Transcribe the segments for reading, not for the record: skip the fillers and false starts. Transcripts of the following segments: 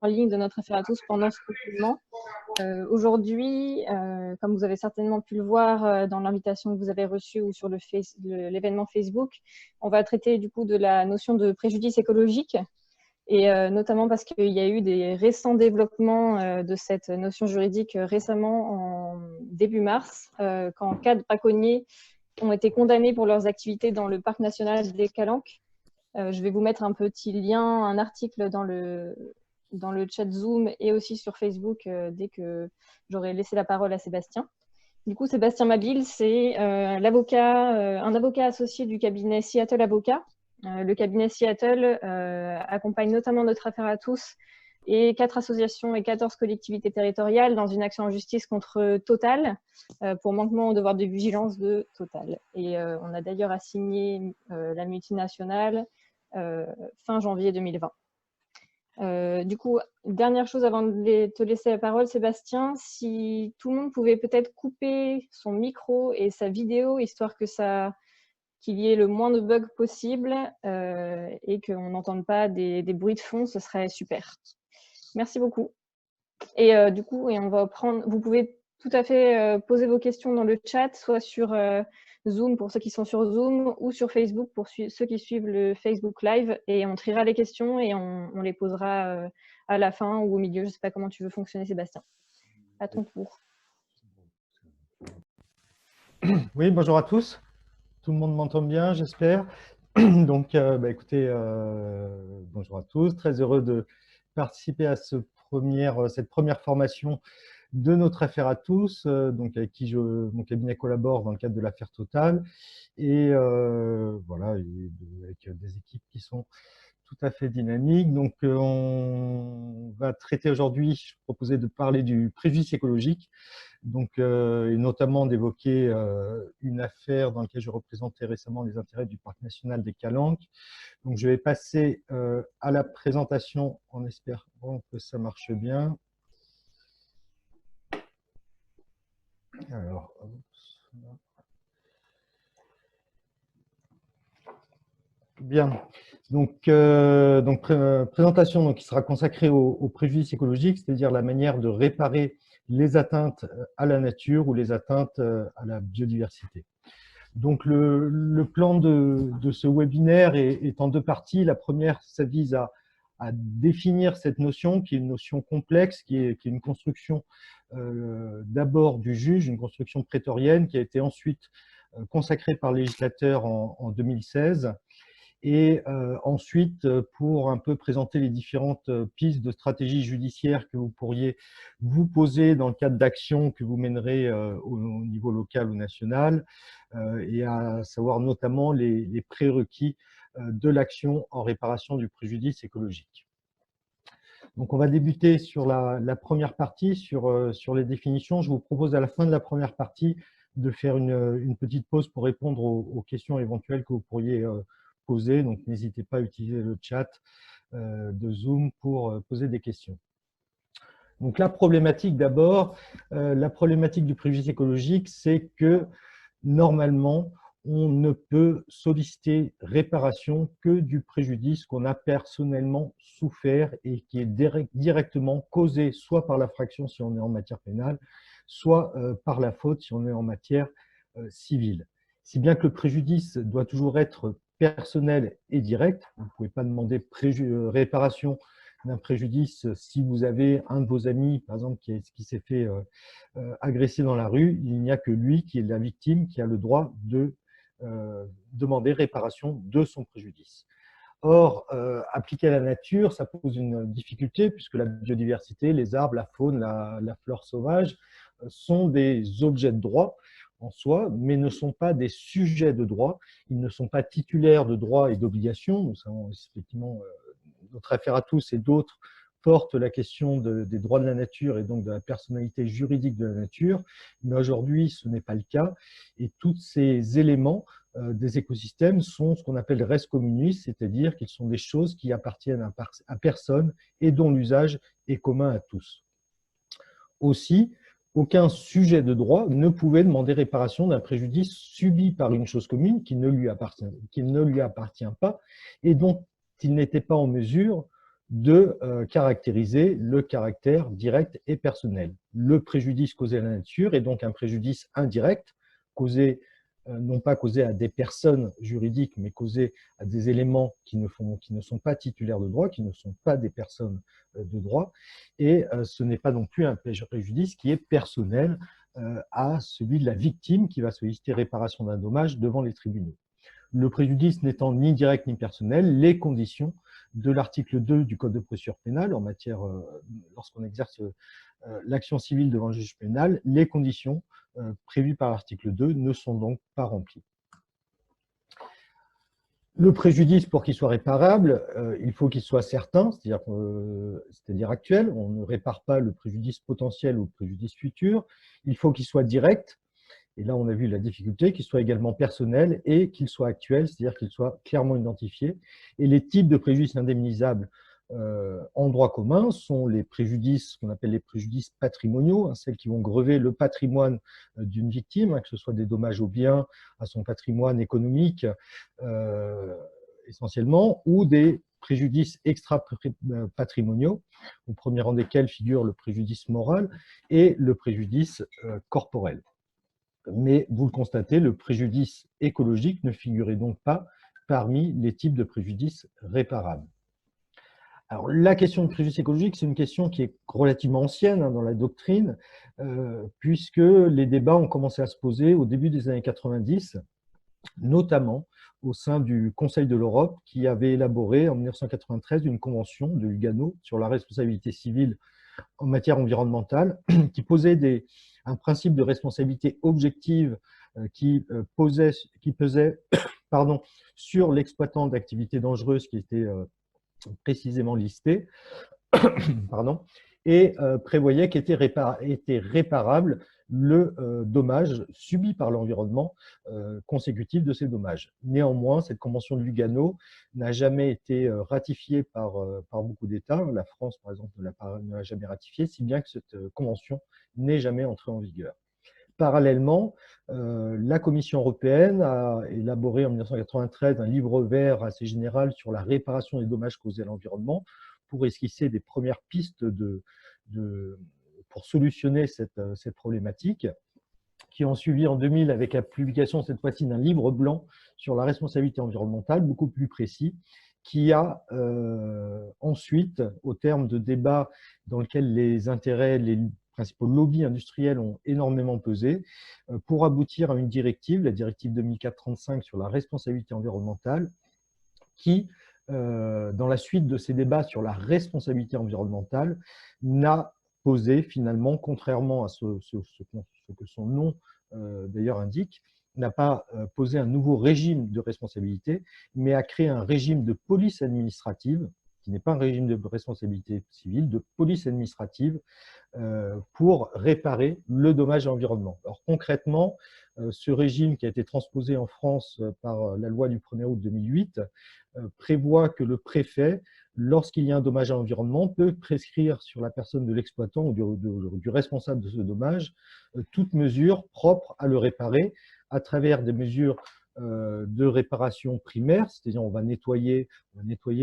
en ligne de notre affaire à tous pendant ce confinement. Aujourd'hui, comme vous avez certainement pu le voir dans l'invitation que vous avez reçue ou sur l'événement Facebook, on va traiter du coup de la notion de préjudice écologique, et notamment parce qu'il y a eu des récents développements de cette notion juridique récemment en début mars, quand 4 braconniers ont été condamnés pour leurs activités dans le parc national des Calanques. Je vais vous mettre un petit lien, un article dans le chat Zoom et aussi sur Facebook dès que j'aurai laissé la parole à Sébastien. Du coup, Sébastien Mabille, c'est un avocat associé du cabinet Seattle Avocat. Le cabinet Seattle accompagne notamment notre affaire à tous et 4 associations et 14 collectivités territoriales dans une action en justice contre Total pour manquement au devoir de vigilance de Total. Et on a d'ailleurs assigné la multinationale fin janvier 2020. Du coup, dernière chose avant de te laisser la parole, Sébastien, si tout le monde pouvait peut-être couper son micro et sa vidéo, histoire qu'il y ait le moins de bugs possible et qu'on n'entende pas des bruits de fond, ce serait super. Merci beaucoup. Et du coup, vous pouvez tout à fait poser vos questions dans le chat, soit sur Zoom pour ceux qui sont sur Zoom ou sur Facebook pour ceux qui suivent le Facebook Live, et on triera les questions et on les posera à la fin ou au milieu. Je ne sais pas comment tu veux fonctionner, Sébastien. À ton tour. Oui, bonjour à tous. Tout le monde m'entend bien, j'espère. Donc, écoutez, bonjour à tous. Très heureux de participer à cette première formation de notre affaire à tous, donc avec qui mon cabinet collabore dans le cadre de l'affaire Total. Et voilà, avec des équipes qui sont tout à fait dynamiques. Donc, on va traiter aujourd'hui, je proposais de parler du préjudice écologique, donc, et notamment d'évoquer une affaire dans laquelle je représentais récemment les intérêts du parc national des Calanques. Donc, je vais passer à la présentation en espérant que ça marche bien. Alors, bien. Donc, présentation donc, qui sera consacrée au préjudice écologique, c'est-à-dire la manière de réparer les atteintes à la nature ou les atteintes à la biodiversité. Donc, le plan de ce webinaire est en 2 parties. La première, ça vise à définir cette notion, qui est une notion complexe, qui est une construction d'abord du juge, une construction prétorienne, qui a été ensuite consacrée par le législateur en 2016. Et ensuite, pour un peu présenter les différentes pistes de stratégie judiciaire que vous pourriez vous poser dans le cadre d'actions que vous mènerez au niveau local ou national, et à savoir notamment les prérequis de l'action en réparation du préjudice écologique. Donc, on va débuter sur la première partie, sur les définitions. Je vous propose à la fin de la première partie de faire une petite pause pour répondre aux questions éventuelles que vous pourriez poser. Donc, n'hésitez pas à utiliser le chat de Zoom pour poser des questions. Donc, la problématique d'abord, la problématique du préjudice écologique, c'est que normalement, on ne peut solliciter réparation que du préjudice qu'on a personnellement souffert et qui est directement causé soit par l'infraction si on est en matière pénale, soit par la faute si on est en matière civile. Si bien que le préjudice doit toujours être personnel et direct, vous ne pouvez pas demander réparation d'un préjudice si vous avez un de vos amis, par exemple, qui s'est fait agresser dans la rue. Il n'y a que lui qui est la victime qui a le droit de demander réparation de son préjudice. Or, appliqué à la nature, ça pose une difficulté puisque la biodiversité, les arbres, la faune, la flore sauvage sont des objets de droit en soi, mais ne sont pas des sujets de droit. Ils ne sont pas titulaires de droits et d'obligations. Nous savons effectivement notre affaire à tous et d'autres portent la question des droits de la nature et donc de la personnalité juridique de la nature, mais aujourd'hui ce n'est pas le cas, et tous ces éléments des écosystèmes sont ce qu'on appelle res communis, c'est-à-dire qu'ils sont des choses qui appartiennent à personne et dont l'usage est commun à tous. Aussi, aucun sujet de droit ne pouvait demander réparation d'un préjudice subi par une chose commune qui ne lui appartient pas et dont il n'était pas en mesure de caractériser le caractère direct et personnel. Le préjudice causé à la nature est donc un préjudice indirect, causé, non pas causé à des personnes juridiques, mais causé à des éléments qui ne sont pas titulaires de droit, qui ne sont pas des personnes de droit, et ce n'est pas non plus un préjudice qui est personnel à celui de la victime qui va solliciter réparation d'un dommage devant les tribunaux. Le préjudice n'étant ni direct ni personnel, les conditions de l'article 2 du Code de procédure pénale en matière, lorsqu'on exerce l'action civile devant le juge pénal, les conditions prévues par l'article 2 ne sont donc pas remplies. Le préjudice, pour qu'il soit réparable, il faut qu'il soit certain, c'est-à-dire actuel. On ne répare pas le préjudice potentiel ou le préjudice futur. Il faut qu'il soit direct. Et là, on a vu la difficulté, qu'il soit également personnel et qu'il soit actuel, c'est-à-dire qu'il soit clairement identifié. Et les types de préjudices indemnisables en droit commun sont les préjudices qu'on appelle les préjudices patrimoniaux, celles qui vont grever le patrimoine d'une victime, que ce soit des dommages aux biens, à son patrimoine économique essentiellement, ou des préjudices extra-patrimoniaux, au premier rang desquels figure le préjudice moral et le préjudice corporel. Mais vous le constatez, le préjudice écologique ne figurait donc pas parmi les types de préjudices réparables. Alors, la question de préjudice écologique, c'est une question qui est relativement ancienne dans la doctrine, puisque les débats ont commencé à se poser au début des années 90, notamment au sein du Conseil de l'Europe, qui avait élaboré en 1993 une convention de Lugano sur la responsabilité civile en matière environnementale, qui posait un principe de responsabilité objective qui pesait sur l'exploitant d'activités dangereuses qui étaient précisément listé, et prévoyait qu'était réparable le dommage subi par l'environnement consécutif de ces dommages. Néanmoins, cette convention de Lugano n'a jamais été ratifiée par beaucoup d'États. La France, par exemple, ne l'a jamais ratifiée, si bien que cette convention n'est jamais entrée en vigueur. Parallèlement, la Commission européenne a élaboré en 1993 un livre vert assez général sur la réparation des dommages causés à l'environnement pour esquisser des premières pistes pour solutionner cette problématique, qui ont suivi en 2000 avec la publication cette fois-ci d'un livre blanc sur la responsabilité environnementale, beaucoup plus précis, qui a ensuite, au terme de débats dans lesquels les intérêts, les principaux lobbies industriels ont énormément pesé, pour aboutir à une directive, la directive 2004-35 sur la responsabilité environnementale, qui, dans la suite de ces débats sur la responsabilité environnementale, n'a posé finalement, contrairement à ce que son nom d'ailleurs indique, n'a pas posé un nouveau régime de responsabilité, mais a créé un régime de police administrative, qui n'est pas un régime de responsabilité civile, de police administrative, pour réparer le dommage à l'environnement. Alors concrètement, ce régime qui a été transposé en France par la loi du 1er août 2008 prévoit que le préfet, lorsqu'il y a un dommage à l'environnement, peut prescrire sur la personne de l'exploitant ou du responsable de ce dommage toute mesure propre à le réparer à travers des mesures de réparation primaire, c'est-à-dire on va nettoyer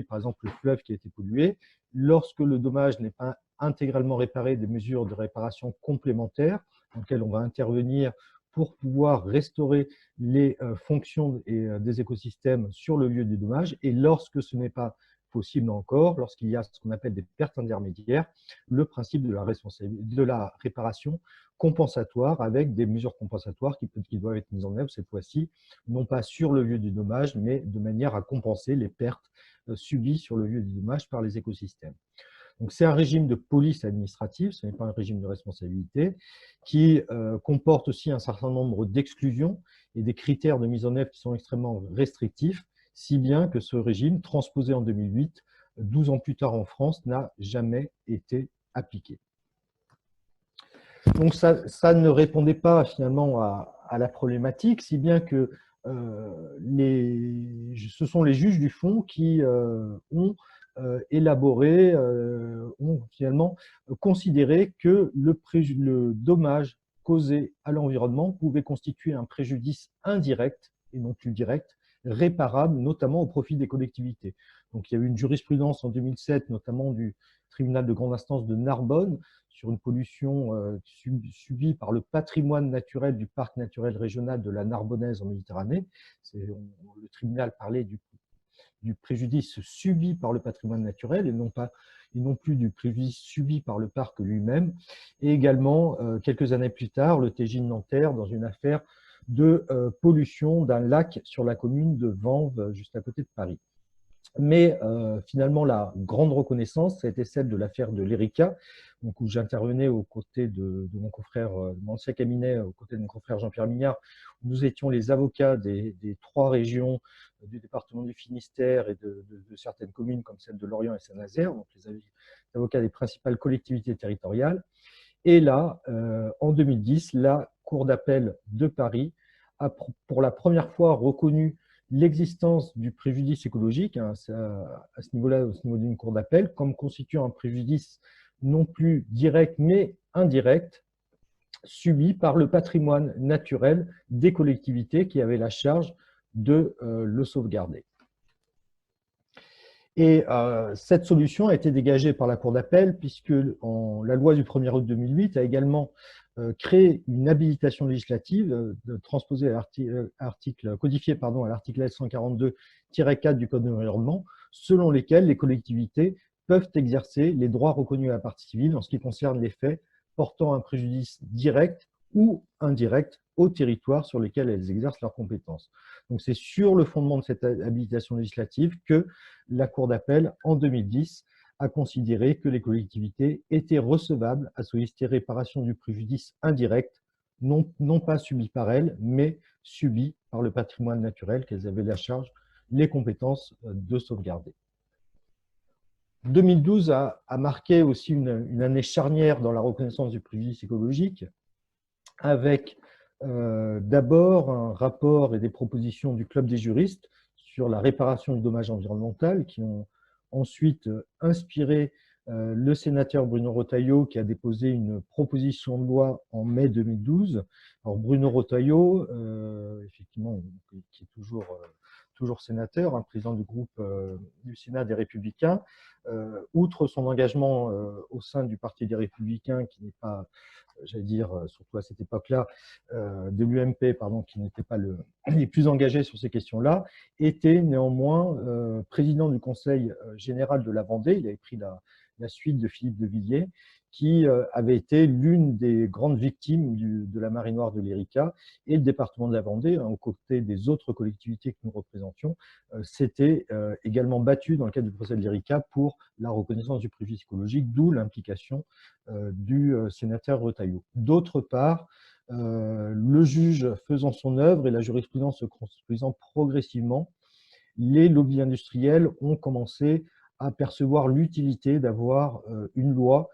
par exemple le fleuve qui a été pollué. Lorsque le dommage n'est pas intégralement réparé, des mesures de réparation complémentaires dans lesquelles on va intervenir pour pouvoir restaurer les fonctions des écosystèmes sur le lieu du dommage. Et lorsque ce n'est pas possible encore, lorsqu'il y a ce qu'on appelle des pertes intermédiaires, le principe de la réparation compensatoire avec des mesures compensatoires qui doivent être mises en œuvre cette fois-ci, non pas sur le lieu du dommage, mais de manière à compenser les pertes subies sur le lieu du dommage par les écosystèmes. Donc, c'est un régime de police administrative, ce n'est pas un régime de responsabilité, qui comporte aussi un certain nombre d'exclusions et des critères de mise en œuvre qui sont extrêmement restrictifs, si bien que ce régime, transposé en 2008, 12 ans plus tard en France, n'a jamais été appliqué. Donc, ça ne répondait pas finalement à la problématique, si bien que ce sont les juges du fond qui ont élaboré, ont finalement considéré que le dommage causé à l'environnement pouvait constituer un préjudice indirect et non plus direct, réparable, notamment au profit des collectivités. Donc, il y a eu une jurisprudence en 2007, notamment du tribunal de grande instance de Narbonne, sur une pollution subie par le patrimoine naturel du parc naturel régional de la Narbonnaise en Méditerranée. Le tribunal parlait du préjudice subi par le patrimoine naturel et non plus du préjudice subi par le parc lui-même. Et également, quelques années plus tard, le TJ de Nanterre dans une affaire de pollution d'un lac sur la commune de Vanves, juste à côté de Paris. Mais finalement, la grande reconnaissance, ça a été celle de l'affaire de l'Erika, où j'intervenais aux côtés de mon confrère, mon ancien cabinet, aux côtés de mon confrère Jean-Pierre Mignard. Nous étions les avocats des 3 régions du département du Finistère et de certaines communes comme celle de Lorient et Saint-Nazaire, donc les avocats des principales collectivités territoriales. Et là, en 2010, la Cour d'appel de Paris a pour la première fois reconnu l'existence du préjudice écologique, à ce niveau-là, au niveau d'une cour d'appel, comme constituant un préjudice non plus direct, mais indirect, subi par le patrimoine naturel des collectivités qui avaient la charge de le sauvegarder. Et cette solution a été dégagée par la Cour d'appel puisque la loi du 1er août 2008 a également créé une habilitation législative transposée à codifiée à l'article L142-4 du Code de l'environnement, selon lesquels les collectivités peuvent exercer les droits reconnus à la partie civile en ce qui concerne les faits portant un préjudice direct ou indirect aux territoires sur lesquels elles exercent leurs compétences. Donc c'est sur le fondement de cette habilitation législative que la Cour d'appel, en 2010, a considéré que les collectivités étaient recevables à solliciter réparation du préjudice indirect, non pas subi par elles, mais subi par le patrimoine naturel qu'elles avaient la charge, les compétences de sauvegarder. 2012 a marqué aussi une année charnière dans la reconnaissance du préjudice écologique, avec d'abord un rapport et des propositions du Club des juristes sur la réparation du dommage environnemental qui ont ensuite inspiré le sénateur Bruno Retailleau qui a déposé une proposition de loi en mai 2012. Alors Bruno Retailleau, effectivement, qui est toujours sénateur, président du groupe du Sénat des Républicains, outre son engagement au sein du Parti des Républicains, qui n'est pas, j'allais dire, surtout à cette époque-là, de l'UMP, pardon, qui n'était pas les plus engagés sur ces questions-là, était néanmoins président du Conseil général de la Vendée. Il avait pris la suite de Philippe de Villiers, qui avait été l'une des grandes victimes de la marée noire de l'Erika, et le département de la Vendée, aux côtés des autres collectivités que nous représentions, s'était également battu dans le cadre du procès de l'Erika pour la reconnaissance du préjudice écologique, d'où l'implication du sénateur Retailleau. D'autre part, le juge faisant son œuvre et la jurisprudence se construisant progressivement, les lobbies industriels ont commencé à percevoir l'utilité d'avoir une loi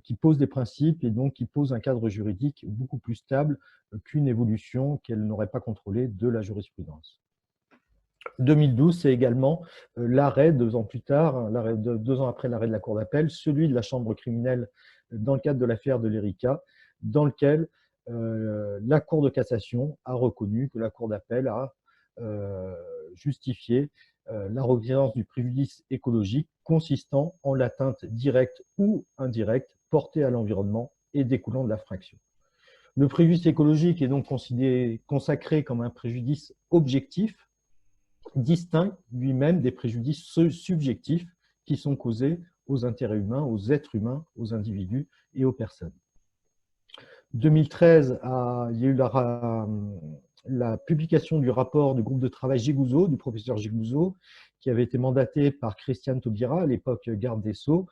qui pose des principes et donc qui pose un cadre juridique beaucoup plus stable qu'une évolution qu'elle n'aurait pas contrôlée de la jurisprudence. 2012, c'est également l'arrêt, 2 ans plus tard, 2 ans après l'arrêt de la Cour d'appel, celui de la Chambre criminelle dans le cadre de l'affaire de l'Erika, dans lequel la Cour de cassation a reconnu que la Cour d'appel a justifié la reconnaissance du préjudice écologique consistant en l'atteinte directe ou indirecte portée à l'environnement et découlant de l'infraction. Le préjudice écologique est donc consacré comme un préjudice objectif, distinct lui-même des préjudices subjectifs qui sont causés aux intérêts humains, aux êtres humains, aux individus et aux personnes. 2013, il y a eu la publication du rapport du groupe de travail Gégouzeau, du professeur Gégouzeau, qui avait été mandaté par Christiane Taubira, à l'époque garde des Sceaux,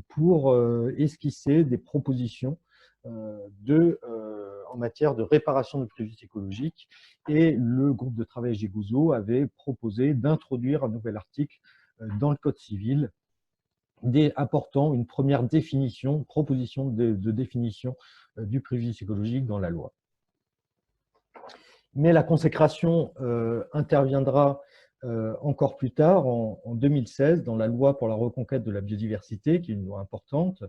pour esquisser des propositions en matière de réparation de préjudice écologique. Et le groupe de travail Gégouzeau avait proposé d'introduire un nouvel article dans le Code civil apportant une première proposition de définition du préjudice écologique dans la loi. Mais la consécration interviendra encore plus tard, en 2016, dans la loi pour la reconquête de la biodiversité, qui est une loi importante,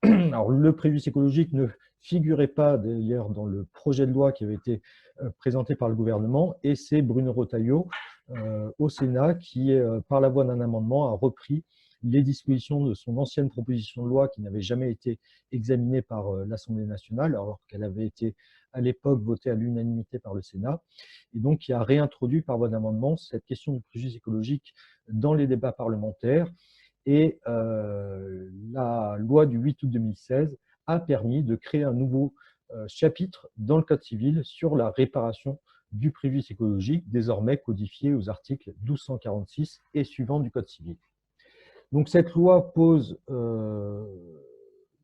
alors le préjudice écologique ne figurait pas d'ailleurs dans le projet de loi qui avait été présenté par le gouvernement, et c'est Bruno Retailleau, au Sénat qui, par la voie d'un amendement, a repris les dispositions de son ancienne proposition de loi qui n'avait jamais été examinée par l'Assemblée nationale, alors qu'elle avait été à l'époque votée à l'unanimité par le Sénat, et donc qui a réintroduit par voie d'amendement cette question du préjudice écologique dans les débats parlementaires. Et la loi du 8 août 2016 a permis de créer un nouveau chapitre dans le Code civil sur la réparation du préjudice écologique, désormais codifié aux articles 1246 et suivants du Code civil. Donc cette loi pose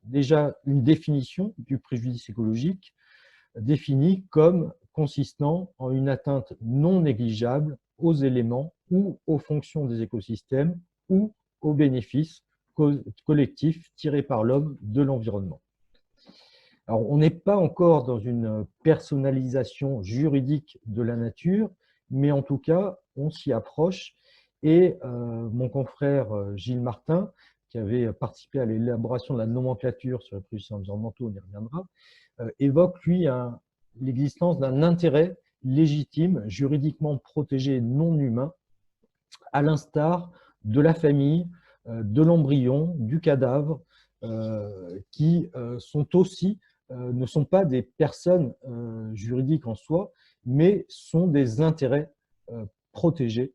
déjà une définition du préjudice écologique, définie comme consistant en une atteinte non négligeable aux éléments ou aux fonctions des écosystèmes ou aux bénéfices collectifs tirés par l'homme de l'environnement. Alors, on n'est pas encore dans une personnalisation juridique de la nature, mais en tout cas, on s'y approche. Et mon confrère Gilles Martin, qui avait participé à l'élaboration de la nomenclature sur les préjudices environnementaux, on y reviendra, évoque, lui, l'existence d'un intérêt légitime, juridiquement protégé, non humain, à l'instar de la famille, de l'embryon, du cadavre, qui sont aussi, ne sont pas des personnes juridiques en soi, mais sont des intérêts protégés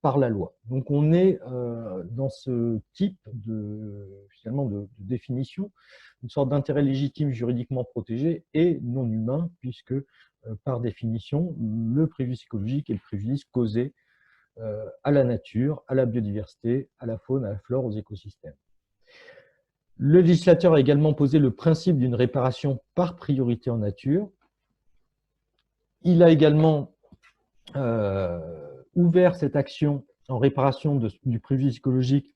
par la loi. Donc on est dans ce type finalement de définition, une sorte d'intérêt légitime juridiquement protégé et non humain, puisque par définition, le préjudice écologique est le préjudice causé à la nature, à la biodiversité, à la faune, à la flore, aux écosystèmes. Le législateur a également posé le principe d'une réparation par priorité en nature. Il a également ouvert cette action en réparation du préjudice écologique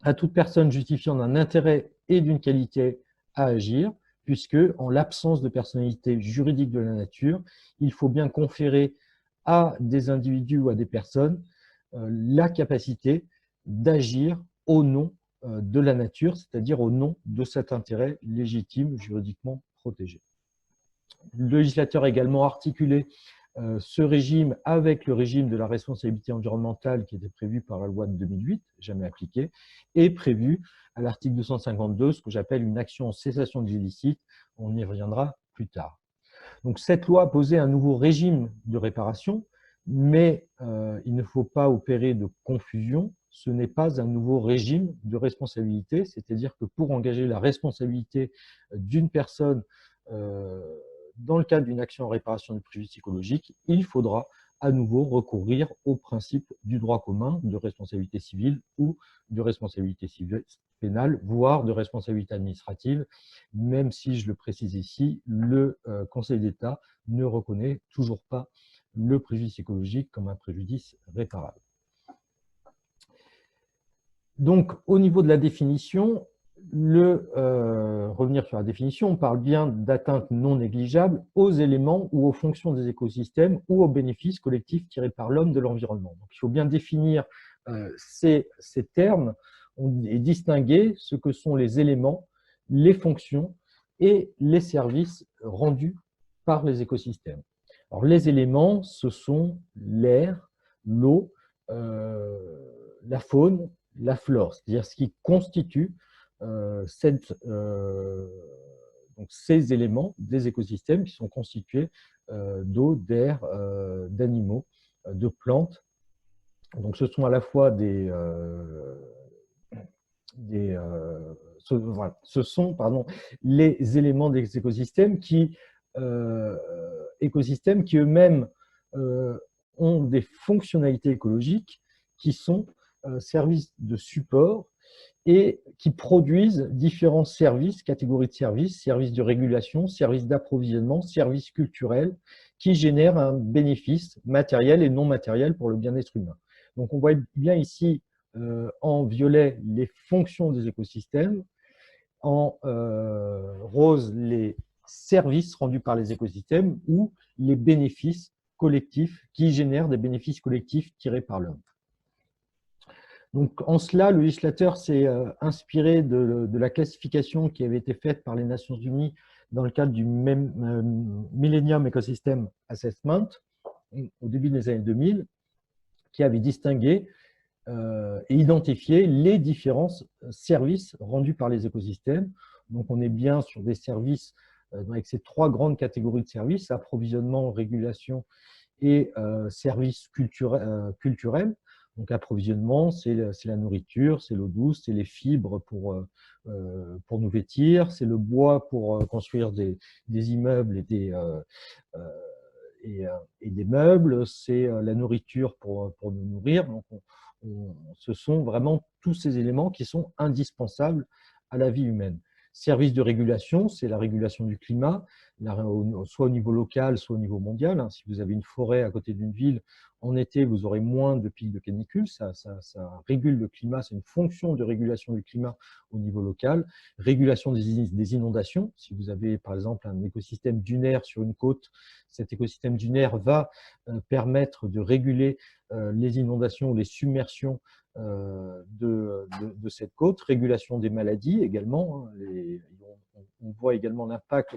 à toute personne justifiant d'un intérêt et d'une qualité à agir, puisque, en l'absence de personnalité juridique de la nature, il faut bien conférer à des individus ou à des personnes la capacité d'agir au nom de la nature, c'est-à-dire au nom de cet intérêt légitime juridiquement protégé. Le législateur a également articulé ce régime avec le régime de la responsabilité environnementale qui était prévu par la loi de 2008, jamais appliquée, et prévu à l'article 252, ce que j'appelle une action en cessation des illicites. On y reviendra plus tard. Donc cette loi a posé un nouveau régime de réparation, mais il ne faut pas opérer de confusion. Ce n'est pas un nouveau régime de responsabilité, c'est-à-dire que pour engager la responsabilité d'une personne dans le cadre d'une action en réparation du préjudice écologique, il faudra à nouveau recourir au principe du droit commun de responsabilité civile ou de responsabilité civile pénale, voire de responsabilité administrative, même si, je le précise ici, le Conseil d'État ne reconnaît toujours pas le préjudice écologique comme un préjudice réparable. Donc, au niveau de la définition, revenir sur la définition, on parle bien d'atteinte non négligeable aux éléments ou aux fonctions des écosystèmes ou aux bénéfices collectifs tirés par l'homme de l'environnement. Donc, il faut bien définir ces termes et distinguer ce que sont les éléments, les fonctions et les services rendus par les écosystèmes. Alors, les éléments, ce sont l'air, l'eau, la faune, la flore, c'est-à-dire ce qui constitue donc ces éléments des écosystèmes qui sont constitués d'eau, d'air, d'animaux, de plantes. Donc ce sont à la fois ce sont les éléments des écosystèmes qui eux-mêmes ont des fonctionnalités écologiques qui sont services de support et qui produisent différents services, catégories de services, services de régulation, services d'approvisionnement, services culturels, qui génèrent un bénéfice matériel et non matériel pour le bien-être humain. Donc on voit bien ici en violet les fonctions des écosystèmes, en rose les services rendus par les écosystèmes ou les bénéfices collectifs qui génèrent des bénéfices collectifs tirés par l'homme. Donc, en cela, le législateur s'est inspiré de la classification qui avait été faite par les Nations Unies dans le cadre du Millennium Ecosystem Assessment au début des années 2000, qui avait distingué et identifié les différents services rendus par les écosystèmes. Donc, on est bien sur des services avec ces trois grandes catégories de services, approvisionnement, régulation et services culturels. Donc, approvisionnement, c'est la nourriture, c'est l'eau douce, c'est les fibres pour nous vêtir, c'est le bois pour construire des immeubles et des meubles, c'est la nourriture pour nous nourrir. Donc, ce sont vraiment tous ces éléments qui sont indispensables à la vie humaine. Service de régulation, c'est la régulation du climat, soit au niveau local, soit au niveau mondial. Si vous avez une forêt à côté d'une ville, en été, vous aurez moins de pics de canicule. Ça régule le climat, c'est une fonction de régulation du climat au niveau local. Régulation des inondations. Si vous avez, par exemple, un écosystème dunaire sur une côte, cet écosystème dunaire va permettre de réguler les inondations ou les submersions de cette côte. Régulation des maladies également. On voit également l'impact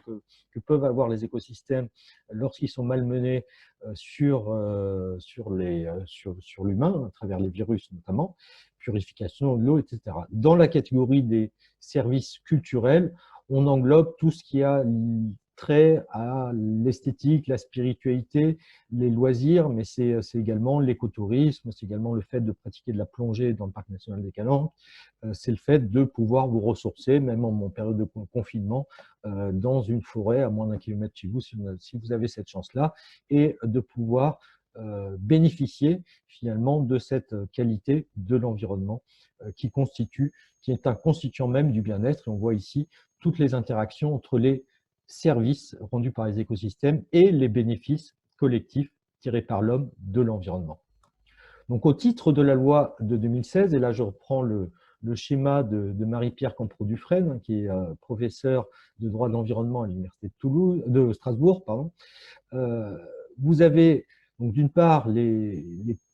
que peuvent avoir les écosystèmes lorsqu'ils sont malmenés sur l'humain, à travers les virus notamment, purification de l'eau, etc. Dans la catégorie des services culturels, on englobe tout ce qui a trait à l'esthétique, la spiritualité, les loisirs, mais c'est également l'écotourisme, c'est également le fait de pratiquer de la plongée dans le parc national des Calanques, c'est le fait de pouvoir vous ressourcer, même en période de confinement, dans une forêt à moins d'1 kilomètre chez vous, si vous avez cette chance-là, et de pouvoir bénéficier finalement de cette qualité de l'environnement qui est un constituant même du bien-être. Et on voit ici toutes les interactions entre les services rendus par les écosystèmes et les bénéfices collectifs tirés par l'homme de l'environnement. Donc, au titre de la loi de 2016, et là je reprends le schéma de Marie-Pierre Campreau-Dufresne, qui est professeure de droit de l'environnement à l'Université de Strasbourg, vous avez donc d'une part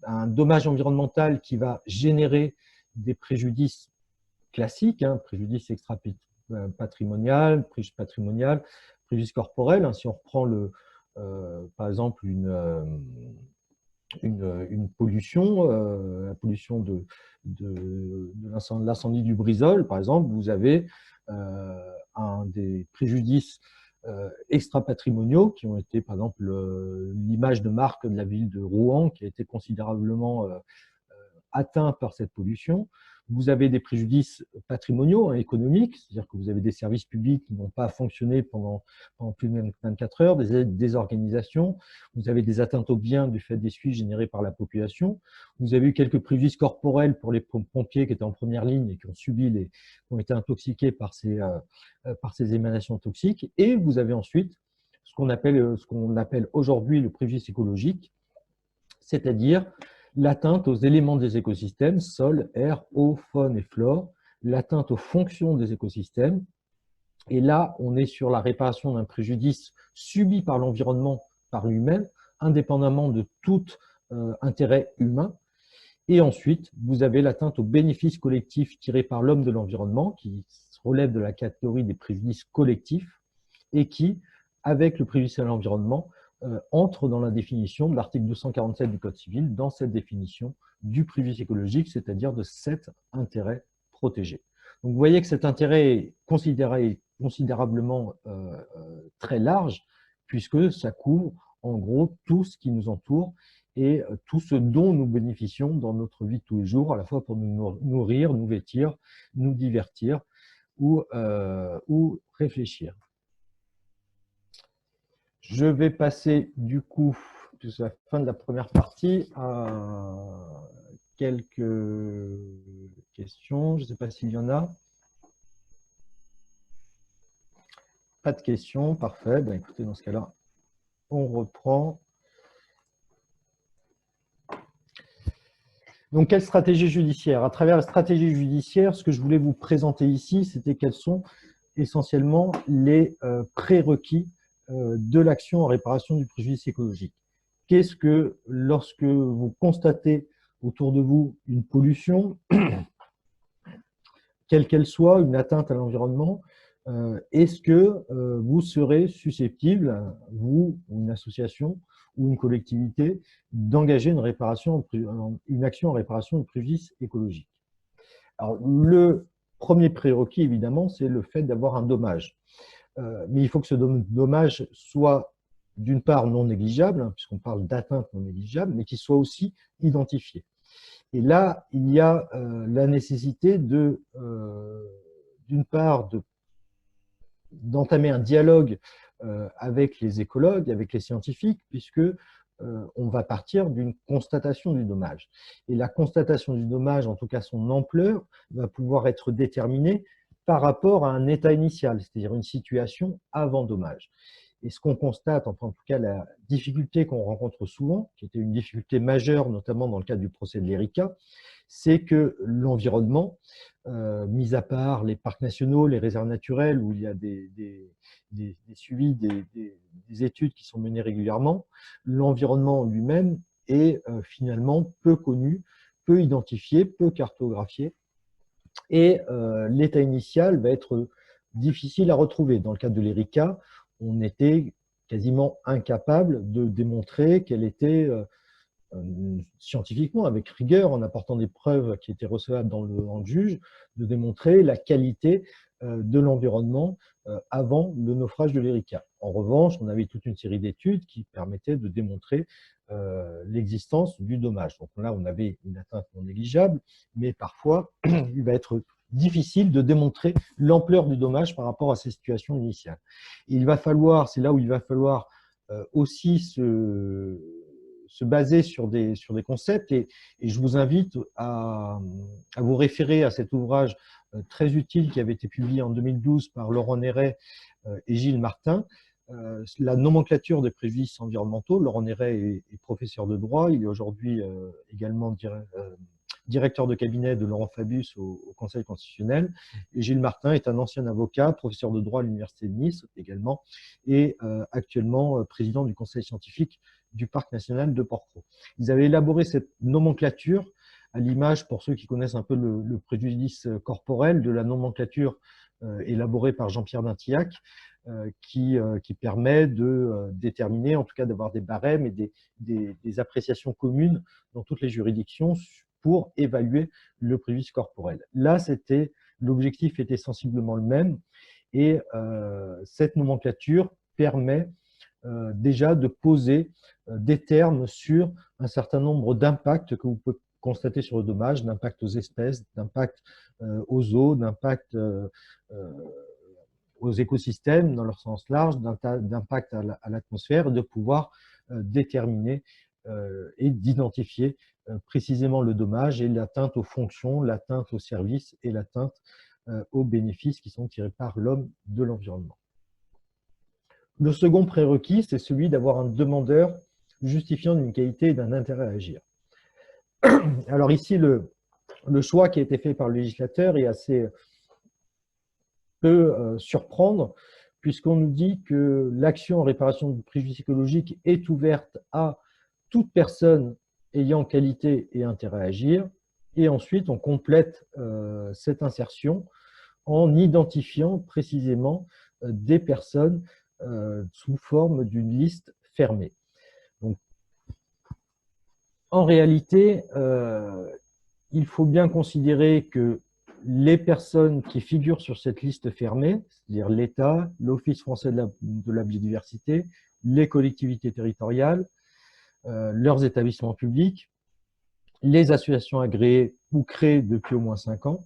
un dommage environnemental qui va générer des préjudices classiques, préjudice extra-patrimonial, préjudice corporel. Si on reprend par exemple une pollution, la pollution de l'incendie du Brisol, par exemple, vous avez des préjudices extra-patrimoniaux qui ont été, par exemple, l'image de marque de la ville de Rouen qui a été considérablement atteint par cette pollution. Vous avez des préjudices patrimoniaux, économiques, c'est-à-dire que vous avez des services publics qui n'ont pas fonctionné pendant plus de 24 heures, des désorganisations, vous avez des atteintes aux biens du fait des suies générées par la population, vous avez eu quelques préjudices corporels pour les pompiers qui étaient en première ligne et qui ont été intoxiqués par ces émanations toxiques, et vous avez ensuite ce qu'on appelle aujourd'hui le préjudice écologique, c'est-à-dire l'atteinte aux éléments des écosystèmes, sol, air, eau, faune et flore, l'atteinte aux fonctions des écosystèmes. Et là, on est sur la réparation d'un préjudice subi par l'environnement, par lui-même, indépendamment de tout intérêt humain. Et ensuite, vous avez l'atteinte aux bénéfices collectifs tirés par l'homme de l'environnement, qui relève de la catégorie des préjudices collectifs et qui, avec le préjudice à l'environnement, entre dans la définition de l'article 247 du Code civil, dans cette définition du préjudice écologique, c'est-à-dire de cet intérêt protégé. Donc, vous voyez que cet intérêt est considérablement très large, puisque ça couvre en gros tout ce qui nous entoure et tout ce dont nous bénéficions dans notre vie de tous les jours, à la fois pour nous nourrir, nous vêtir, nous divertir ou réfléchir. Je vais passer du coup, jusqu'à la fin de la première partie, à quelques questions. Je ne sais pas s'il y en a. Pas de questions, parfait. Ben, écoutez, dans ce cas-là, on reprend. Donc, quelle stratégie judiciaire? À travers la stratégie judiciaire, ce que je voulais vous présenter ici, c'était quels sont essentiellement les prérequis de l'action en réparation du préjudice écologique. Qu'est-ce que, lorsque vous constatez autour de vous une pollution, quelle qu'elle soit, une atteinte à l'environnement, est-ce que vous serez susceptible, vous, ou une association, ou une collectivité, d'engager une action en réparation de préjudice écologique? Alors, le premier prérequis, évidemment, c'est le fait d'avoir un dommage. Mais il faut que ce dommage soit, d'une part, non négligeable, hein, puisqu'on parle d'atteinte non négligeable, mais qu'il soit aussi identifié. Et là, il y a la nécessité d'une part, d'entamer un dialogue avec les écologues, avec les scientifiques, puisque on va partir d'une constatation du dommage. Et la constatation du dommage, en tout cas son ampleur, va pouvoir être déterminée par rapport à un état initial, c'est-à-dire une situation avant dommage. Et ce qu'on constate, enfin en tout cas la difficulté qu'on rencontre souvent, qui était une difficulté majeure, notamment dans le cadre du procès de l'Erika, c'est que l'environnement, mis à part les parcs nationaux, les réserves naturelles, où il y a des suivis, des études qui sont menées régulièrement, l'environnement lui-même est finalement peu connu, peu identifié, peu cartographié, et l'état initial va être difficile à retrouver. Dans le cadre de l'Erika, on était quasiment incapable de démontrer qu'elle était scientifiquement, avec rigueur, en apportant des preuves qui étaient recevables dans le juge, de démontrer la qualité de l'environnement avant le naufrage de l'Erika. En revanche, on avait toute une série d'études qui permettaient de démontrer l'existence du dommage. Donc là, on avait une atteinte non négligeable, mais parfois, il va être difficile de démontrer l'ampleur du dommage par rapport à ces situations initiales. Et il va falloir, c'est là où il va falloir aussi se baser sur des concepts, et je vous invite à vous référer à cet ouvrage très utile qui avait été publié en 2012 par Laurent Néret et Gilles Martin, la nomenclature des préjudices environnementaux. Laurent Néret est professeur de droit, il est aujourd'hui également directeur de cabinet de Laurent Fabius au Conseil constitutionnel, et Gilles Martin est un ancien avocat, professeur de droit à l'Université de Nice également, et actuellement président du conseil scientifique du Parc national de Porquerolles. Ils avaient élaboré cette nomenclature à l'image, pour ceux qui connaissent un peu le préjudice corporel, de la nomenclature élaborée par Jean-Pierre Dintillac, qui permet de déterminer, en tout cas d'avoir des barèmes et des appréciations communes dans toutes les juridictions pour évaluer le préjudice corporel. Là, l'objectif était sensiblement le même, et cette nomenclature permet déjà de poser des termes sur un certain nombre d'impacts que vous pouvez constater sur le dommage, d'impact aux espèces, d'impact aux eaux, d'impact aux écosystèmes dans leur sens large, d'impact à l'atmosphère, de pouvoir déterminer et d'identifier précisément le dommage et l'atteinte aux fonctions, l'atteinte aux services et l'atteinte aux bénéfices qui sont tirés par l'homme de l'environnement. Le second prérequis, c'est celui d'avoir un demandeur justifiant d'une qualité et d'un intérêt à agir. Alors ici, le choix qui a été fait par le législateur est assez peut surprendre, puisqu'on nous dit que l'action en réparation du préjudice écologique est ouverte à toute personne ayant qualité et intérêt à agir, et ensuite on complète cette insertion en identifiant précisément des personnes sous forme d'une liste fermée. Donc, en réalité, il faut bien considérer que les personnes qui figurent sur cette liste fermée, c'est-à-dire l'État, l'Office français de la biodiversité, les collectivités territoriales, leurs établissements publics, les associations agréées ou créées depuis au moins 5 ans,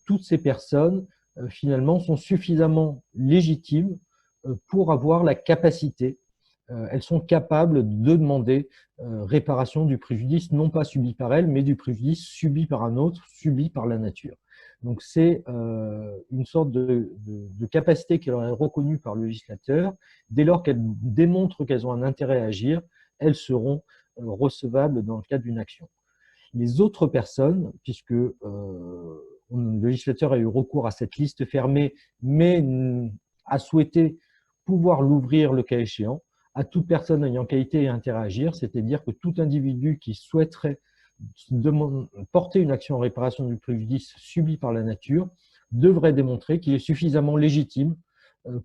toutes ces personnes, finalement, sont suffisamment légitimes pour avoir la capacité, elles sont capables de demander réparation du préjudice, non pas subi par elles, mais du préjudice subi par un autre, subi par la nature. Donc c'est une sorte de capacité qui leur est reconnue par le législateur. Dès lors qu'elles démontrent qu'elles ont un intérêt à agir, elles seront recevables dans le cadre d'une action. Les autres personnes, puisque le législateur a eu recours à cette liste fermée, mais a souhaité pouvoir l'ouvrir le cas échéant à toute personne ayant qualité et intérêt à agir, c'est-à-dire que tout individu qui souhaiterait porter une action en réparation du préjudice subi par la nature devrait démontrer qu'il est suffisamment légitime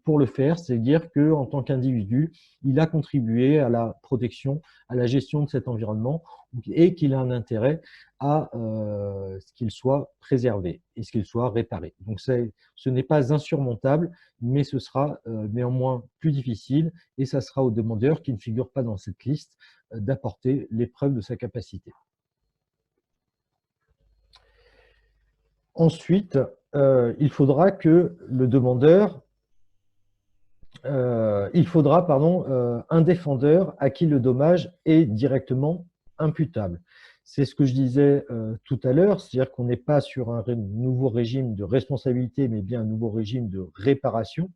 pour le faire, c'est-à-dire qu'en tant qu'individu, il a contribué à la protection, à la gestion de cet environnement et qu'il a un intérêt à ce qu'il soit préservé et ce qu'il soit réparé. Donc ce n'est pas insurmontable, mais ce sera néanmoins plus difficile et ça sera au demandeur qui ne figure pas dans cette liste d'apporter les preuves de sa capacité. Ensuite, il faudra que le demandeur un défendeur à qui le dommage est directement imputable. C'est ce que je disais tout à l'heure, c'est-à-dire qu'on n'est pas sur un nouveau régime de responsabilité, mais bien un nouveau régime de réparation.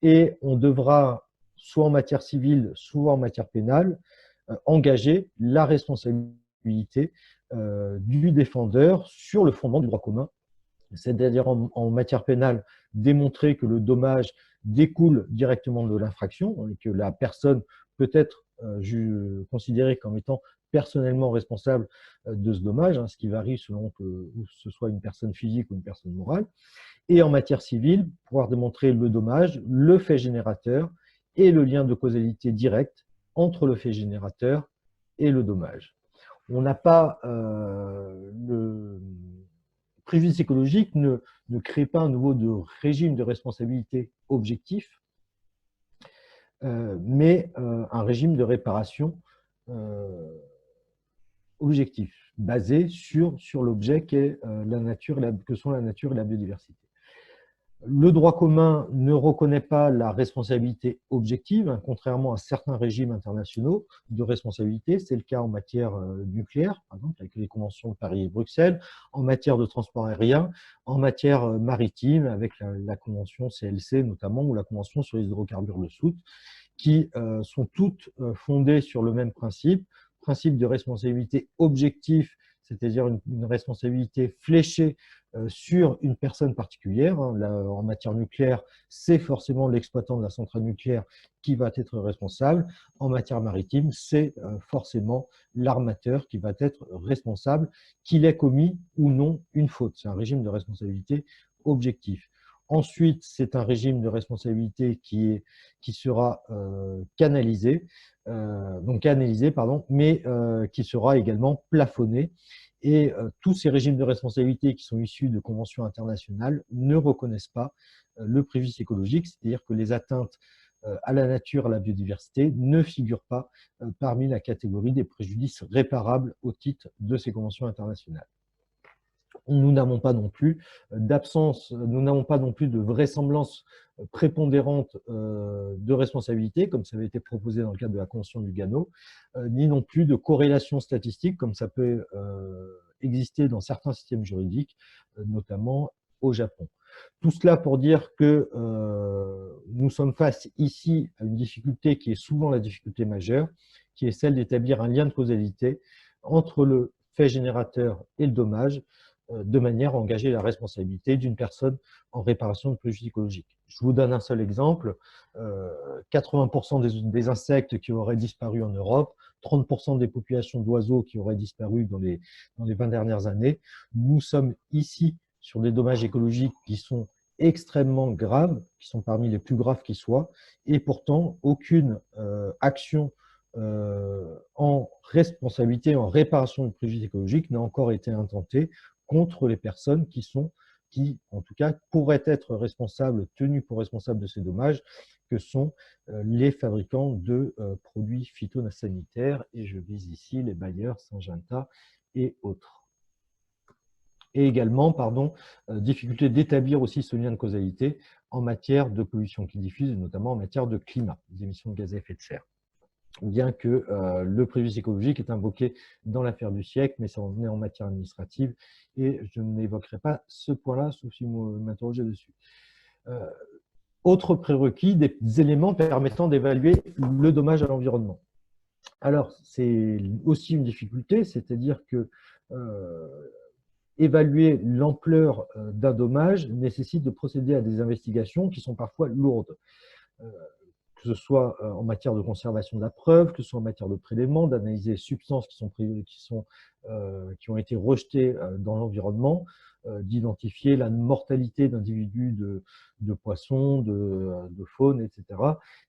Et on devra, soit en matière civile, soit en matière pénale, engager la responsabilité du défendeur sur le fondement du droit commun, c'est-à-dire en matière pénale, démontrer que le dommage découle directement de l'infraction et que la personne peut être considérée comme étant personnellement responsable de ce dommage, ce qui varie selon que ce soit une personne physique ou une personne morale. Et en matière civile, pouvoir démontrer le dommage, le fait générateur et le lien de causalité direct entre le fait générateur et le dommage. On n'a pas le préjudice écologique ne crée pas un nouveau régime de responsabilité objectif, mais un régime de réparation objectif, basé sur l'objet qu'est la nature, que sont la nature et la biodiversité. Le droit commun ne reconnaît pas la responsabilité objective, contrairement à certains régimes internationaux de responsabilité. C'est le cas en matière nucléaire, par exemple, avec les conventions de Paris et Bruxelles, en matière de transport aérien, en matière maritime, avec la convention CLC notamment, ou la convention sur les hydrocarbures de soute, qui sont toutes fondées sur le même principe de responsabilité objective, c'est-à-dire une responsabilité fléchée sur une personne particulière. En matière nucléaire, c'est forcément l'exploitant de la centrale nucléaire qui va être responsable. En matière maritime, c'est forcément l'armateur qui va être responsable, qu'il ait commis ou non une faute. C'est un régime de responsabilité objectif. Ensuite, c'est un régime de responsabilité qui sera canalisé, mais qui sera également plafonné. Et tous ces régimes de responsabilité qui sont issus de conventions internationales ne reconnaissent pas le préjudice écologique, c'est-à-dire que les atteintes à la nature, à la biodiversité, ne figurent pas parmi la catégorie des préjudices réparables au titre de ces conventions internationales. Nous n'avons pas non plus de vraisemblance prépondérante de responsabilité, comme ça avait été proposé dans le cadre de la Convention du Lugano, ni non plus de corrélation statistique, comme ça peut exister dans certains systèmes juridiques, notamment au Japon. Tout cela pour dire que nous sommes face ici à une difficulté qui est souvent la difficulté majeure, qui est celle d'établir un lien de causalité entre le fait générateur et le dommage, de manière à engager la responsabilité d'une personne en réparation de préjudice écologique. Je vous donne un seul exemple, 80% des insectes qui auraient disparu en Europe, 30% des populations d'oiseaux qui auraient disparu dans les 20 dernières années. Nous sommes ici sur des dommages écologiques qui sont extrêmement graves, qui sont parmi les plus graves qui soient, et pourtant aucune action en responsabilité, en réparation de préjudice écologique n'a encore été intentée contre les personnes qui, en tout cas, pourraient être responsables, tenues pour responsables de ces dommages, que sont les fabricants de produits phytosanitaires, et je vise ici les Bayer, Syngenta et autres. Et également, difficulté d'établir aussi ce lien de causalité en matière de pollution qui diffuse, et notamment en matière de climat, des émissions de gaz à effet de serre. Bien que le préjudice écologique est invoqué dans l'affaire du siècle, mais ça en est en matière administrative, et je n'évoquerai pas ce point-là, sauf si vous m'interrogez dessus. Autre prérequis, des éléments permettant d'évaluer le dommage à l'environnement. Alors, c'est aussi une difficulté, c'est-à-dire que évaluer l'ampleur d'un dommage nécessite de procéder à des investigations qui sont parfois lourdes. Que ce soit en matière de conservation de la preuve, que ce soit en matière de prélèvement, d'analyser les substances qui ont été rejetées dans l'environnement, d'identifier la mortalité d'individus de poissons, de faune, etc.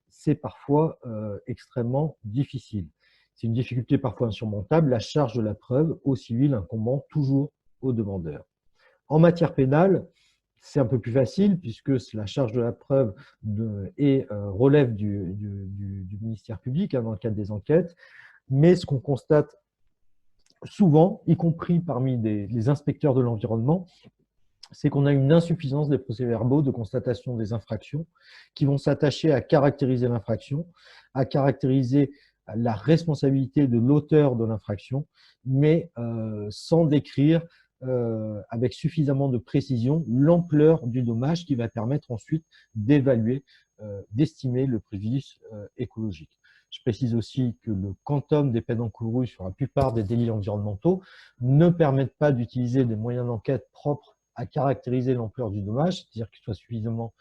C'est parfois extrêmement difficile. C'est une difficulté parfois insurmontable, la charge de la preuve au civil incombant toujours au demandeur. En matière pénale, c'est un peu plus facile puisque la charge de la preuve relève du ministère public dans le cadre des enquêtes. Mais ce qu'on constate souvent, y compris parmi les inspecteurs de l'environnement, c'est qu'on a une insuffisance des procès-verbaux de constatation des infractions qui vont s'attacher à caractériser l'infraction, à caractériser la responsabilité de l'auteur de l'infraction, mais sans décrire avec suffisamment de précision l'ampleur du dommage qui va permettre ensuite d'évaluer, d'estimer le préjudice écologique. Je précise aussi que le quantum des peines encourues sur la plupart des délits environnementaux ne permettent pas d'utiliser des moyens d'enquête propres à caractériser l'ampleur du dommage, c'est-à-dire qu'il soit suffisamment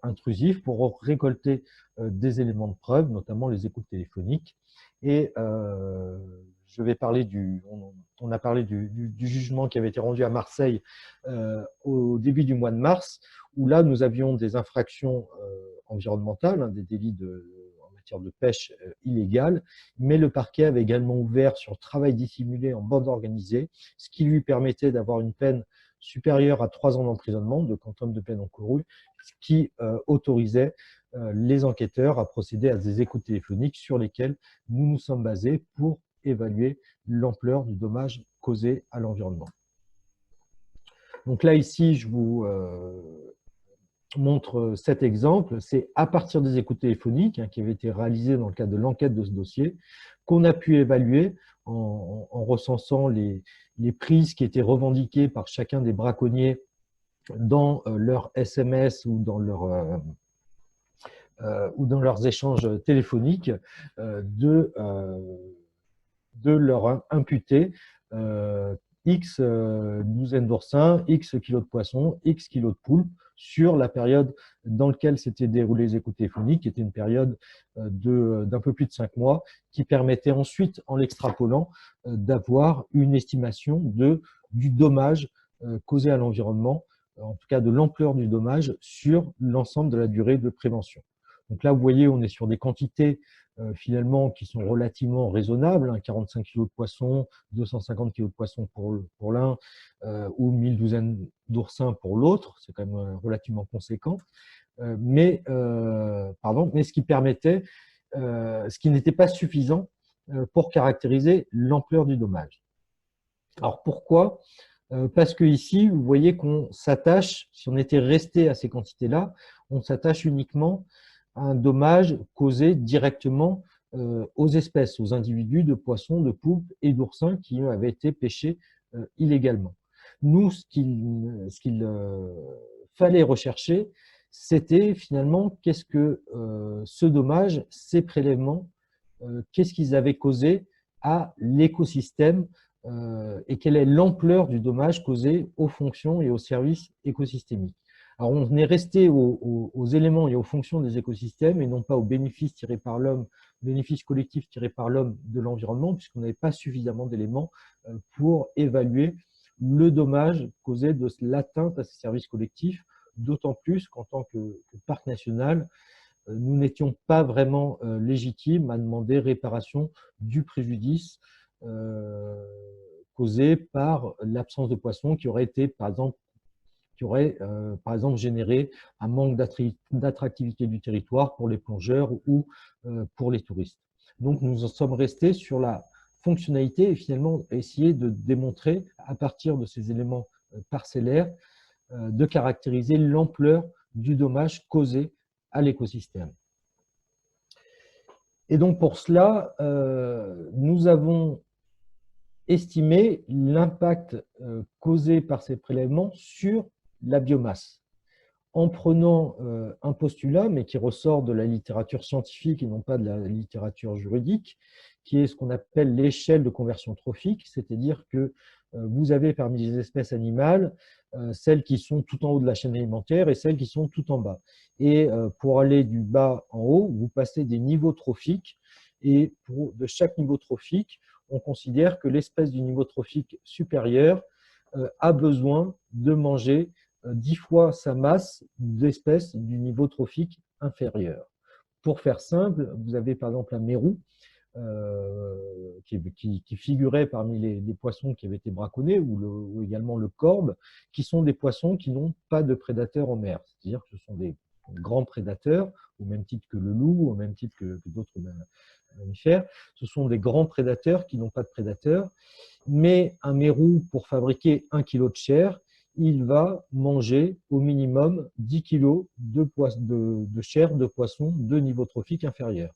intrusif pour récolter des éléments de preuve, notamment les écoutes téléphoniques. Et je vais parler on a parlé du jugement qui avait été rendu à Marseille au début du mois de mars, où là nous avions des infractions environnementales, des délits en matière de pêche illégale, mais le parquet avait également ouvert sur travail dissimulé en bande organisée, ce qui lui permettait d'avoir une peine supérieure à 3 ans d'emprisonnement, de quantum de peine encourue, ce qui autorisait les enquêteurs à procéder à des écoutes téléphoniques sur lesquelles nous nous sommes basés pour évaluer l'ampleur du dommage causé à l'environnement. Donc là, ici, je vous montre cet exemple. C'est à partir des écoutes téléphoniques qui avaient été réalisées dans le cadre de l'enquête de ce dossier qu'on a pu évaluer en recensant les prises qui étaient revendiquées par chacun des braconniers dans leur SMS ou dans leurs échanges téléphoniques de leur imputer X douzaines d'oursins, X kilos de poissons, X kilos de poulpes sur la période dans laquelle s'étaient déroulées les écoutes téléphoniques, qui était une période d'un peu plus de 5 mois, qui permettait ensuite, en l'extrapolant, d'avoir une estimation du dommage causé à l'environnement, en tout cas de l'ampleur du dommage sur l'ensemble de la durée de prévention. Donc là, vous voyez, on est sur des quantités finalement qui sont relativement raisonnables, 45 kg de poisson, 250 kg de poisson pour l'un ou 1000 douzaines d'oursins pour l'autre, c'est quand même relativement conséquent, mais ce qui permettait, ce qui n'était pas suffisant pour caractériser l'ampleur du dommage. Alors pourquoi ? Parce que ici, vous voyez qu'on s'attache, si on était resté à ces quantités-là, on s'attache uniquement un dommage causé directement aux espèces, aux individus de poissons, de poulpes et d'oursins qui avaient été pêchés illégalement. Nous, ce qu'il fallait rechercher, c'était finalement qu'est-ce que ce dommage, ces prélèvements, qu'est-ce qu'ils avaient causé à l'écosystème et quelle est l'ampleur du dommage causé aux fonctions et aux services écosystémiques. Alors, on est resté aux éléments et aux fonctions des écosystèmes et non pas aux bénéfices tirés par l'homme, bénéfices collectifs tirés par l'homme de l'environnement, puisqu'on n'avait pas suffisamment d'éléments pour évaluer le dommage causé de l'atteinte à ces services collectifs, d'autant plus qu'en tant que parc national, nous n'étions pas vraiment légitimes à demander réparation du préjudice causé par l'absence de poissons qui aurait été, par exemple, généré un manque d'attractivité du territoire pour les plongeurs ou pour les touristes. Donc, nous en sommes restés sur la fonctionnalité et finalement essayer de démontrer, à partir de ces éléments parcellaires, de caractériser l'ampleur du dommage causé à l'écosystème. Et donc, pour cela, nous avons estimé l'impact causé par ces prélèvements sur la biomasse, en prenant un postulat, mais qui ressort de la littérature scientifique et non pas de la littérature juridique, qui est ce qu'on appelle l'échelle de conversion trophique, c'est-à-dire que vous avez parmi les espèces animales celles qui sont tout en haut de la chaîne alimentaire et celles qui sont tout en bas. Et pour aller du bas en haut, vous passez des niveaux trophiques et de chaque niveau trophique, on considère que l'espèce du niveau trophique supérieur a besoin de manger 10 fois sa masse d'espèces du niveau trophique inférieur. Pour faire simple, vous avez par exemple un mérou qui figurait parmi les poissons qui avaient été braconnés, ou également le corbe, qui sont des poissons qui n'ont pas de prédateurs en mer. C'est-à-dire que ce sont des grands prédateurs, au même titre que le loup, au même titre que d'autres mammifères. Ce sont des grands prédateurs qui n'ont pas de prédateurs. Mais un mérou, pour fabriquer 1 kg de chair, il va manger au minimum 10 kg de chair de poisson de niveau trophique inférieur.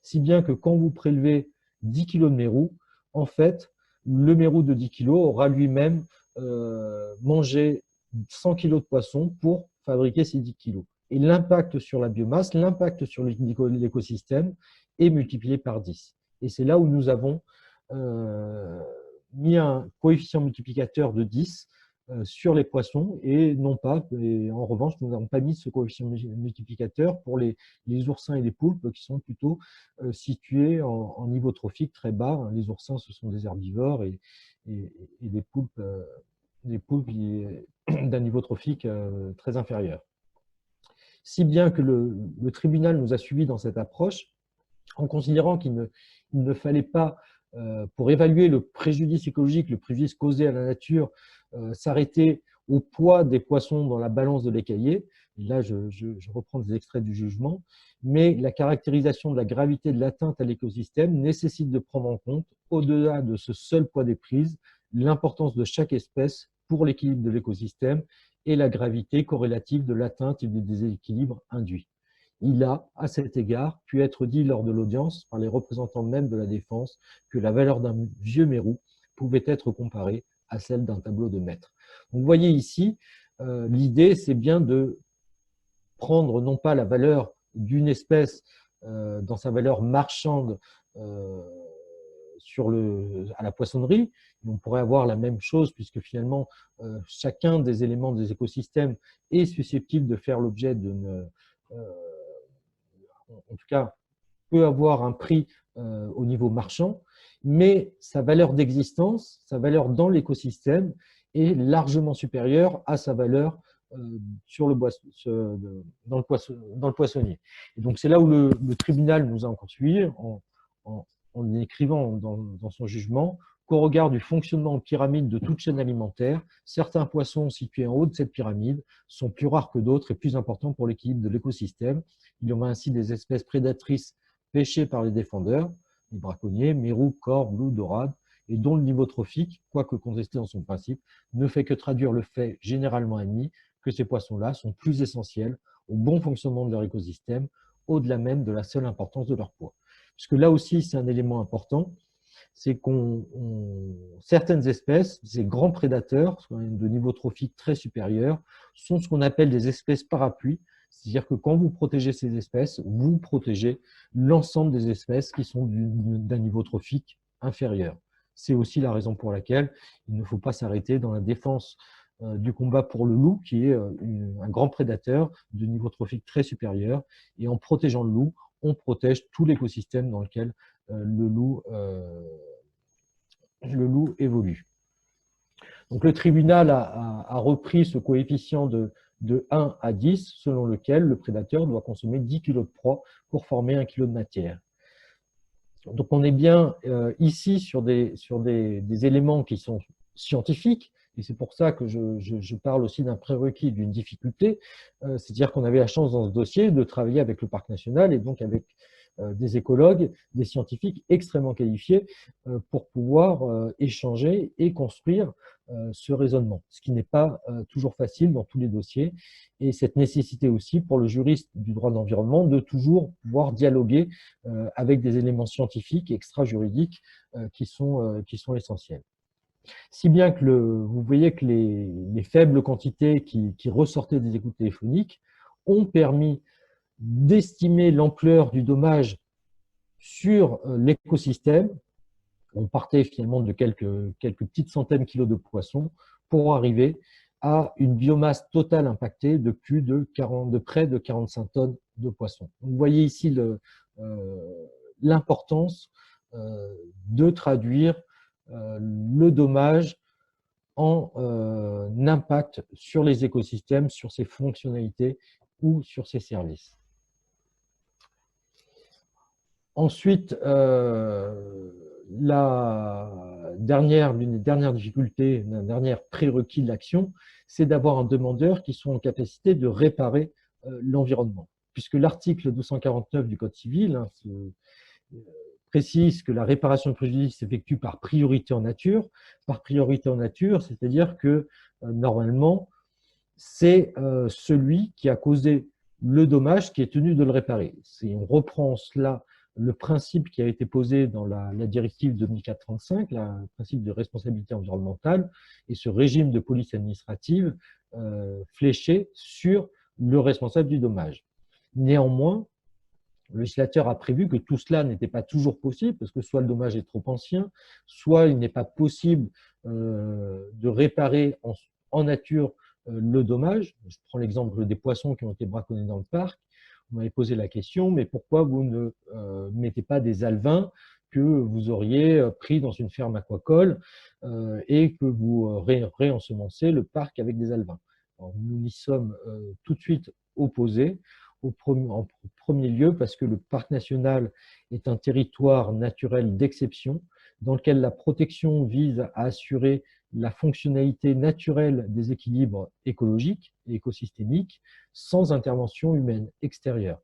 Si bien que quand vous prélevez 10 kg de mérou, en fait, le mérou de 10 kg aura lui-même mangé 100 kg de poisson pour fabriquer ces 10 kg. Et l'impact sur la biomasse, l'impact sur l'écosystème est multiplié par 10. Et c'est là où nous avons mis un coefficient multiplicateur de 10 sur les poissons et non pas, et en revanche, nous n'avons pas mis ce coefficient multiplicateur pour les oursins et les poulpes qui sont plutôt situés en niveau trophique très bas. Les oursins, ce sont des herbivores et des poulpes d'un niveau trophique très inférieur. Si bien que le tribunal nous a suivis dans cette approche en considérant qu'il ne fallait pas, pour évaluer le préjudice écologique, le préjudice causé à la nature, s'arrêter au poids des poissons dans la balance de l'écaillé. Là, je reprends des extraits du jugement, mais la caractérisation de la gravité de l'atteinte à l'écosystème nécessite de prendre en compte, au-delà de ce seul poids des prises, l'importance de chaque espèce pour l'équilibre de l'écosystème et la gravité corrélative de l'atteinte et du déséquilibre induit. Il a, à cet égard, pu être dit lors de l'audience par les représentants même de la défense que la valeur d'un vieux mérou pouvait être comparée à celle d'un tableau de maître. Donc, vous voyez ici, l'idée, c'est bien de prendre non pas la valeur d'une espèce dans sa valeur marchande à la poissonnerie. On pourrait avoir la même chose puisque finalement, chacun des éléments des écosystèmes est susceptible de faire l'objet d'une… en tout cas, peut avoir un prix au niveau marchand, mais sa valeur d'existence, sa valeur dans l'écosystème est largement supérieure à sa valeur dans le poissonnier. Et donc, c'est là où le tribunal nous a encore suivis en écrivant dans son jugement qu'au regard du fonctionnement en pyramide de toute chaîne alimentaire, certains poissons situés en haut de cette pyramide sont plus rares que d'autres et plus importants pour l'équilibre de l'écosystème. Il y en a ainsi des espèces prédatrices pêchées par les défendeurs, les braconniers, mérou, corbe, loup, dorade, et dont le niveau trophique, quoique contesté dans son principe, ne fait que traduire le fait généralement admis que ces poissons-là sont plus essentiels au bon fonctionnement de leur écosystème, au-delà même de la seule importance de leur poids. Parce que là aussi, c'est un élément important, c'est certaines espèces, ces grands prédateurs de niveau trophique très supérieur, sont ce qu'on appelle des espèces parapluies. C'est-à-dire que quand vous protégez ces espèces, vous protégez l'ensemble des espèces qui sont d'un niveau trophique inférieur. C'est aussi la raison pour laquelle il ne faut pas s'arrêter dans la défense du combat pour le loup, qui est un grand prédateur de niveau trophique très supérieur. Et en protégeant le loup, on protège tout l'écosystème dans lequel le loup évolue. Donc, le tribunal a repris ce coefficient de 1 à 10, selon lequel le prédateur doit consommer 10 kg de proie pour former 1 kg de matière. Donc, on est bien ici sur des éléments qui sont scientifiques, et c'est pour ça que je parle aussi d'un prérequis, d'une difficulté. C'est-à-dire qu'on avait la chance dans ce dossier de travailler avec le Parc national et donc avec des écologues, des scientifiques extrêmement qualifiés pour pouvoir échanger et construire ce raisonnement, ce qui n'est pas toujours facile dans tous les dossiers. Et cette nécessité aussi pour le juriste du droit de l'environnement de toujours pouvoir dialoguer avec des éléments scientifiques et extra-juridiques qui sont essentiels. Si bien que vous voyez que les faibles quantités qui ressortaient des écoutes téléphoniques ont permis d'estimer l'ampleur du dommage sur l'écosystème. On partait finalement de quelques petites centaines de kilos de poissons pour arriver à une biomasse totale impactée de de près de 45 tonnes de poissons. Vous voyez ici l'importance de traduire le dommage en impact sur les écosystèmes, sur ses fonctionnalités ou sur ses services. Ensuite, l'une des dernières difficultés, un dernier prérequis de l'action, c'est d'avoir un demandeur qui soit en capacité de réparer l'environnement. Puisque l'article 249 du Code civil précise que la réparation de préjudice s'effectue par priorité en nature. Par priorité en nature, c'est-à-dire que normalement, c'est celui qui a causé le dommage qui est tenu de le réparer. Si on reprend cela, le principe qui a été posé dans la directive 2004-35, le principe de responsabilité environnementale, et ce régime de police administrative fléché sur le responsable du dommage. Néanmoins, le législateur a prévu que tout cela n'était pas toujours possible, parce que soit le dommage est trop ancien, soit il n'est pas possible de réparer en nature le dommage. Je prends l'exemple des poissons qui ont été braconnés dans le parc. Vous m'avez posé la question, mais pourquoi vous ne mettez pas des alevins que vous auriez pris dans une ferme aquacole et que vous réensemencez le parc avec des alevins? Alors, nous y sommes tout de suite opposés. En premier lieu, parce que le parc national est un territoire naturel d'exception dans lequel la protection vise à assurer la fonctionnalité naturelle des équilibres écologiques et écosystémiques sans intervention humaine extérieure.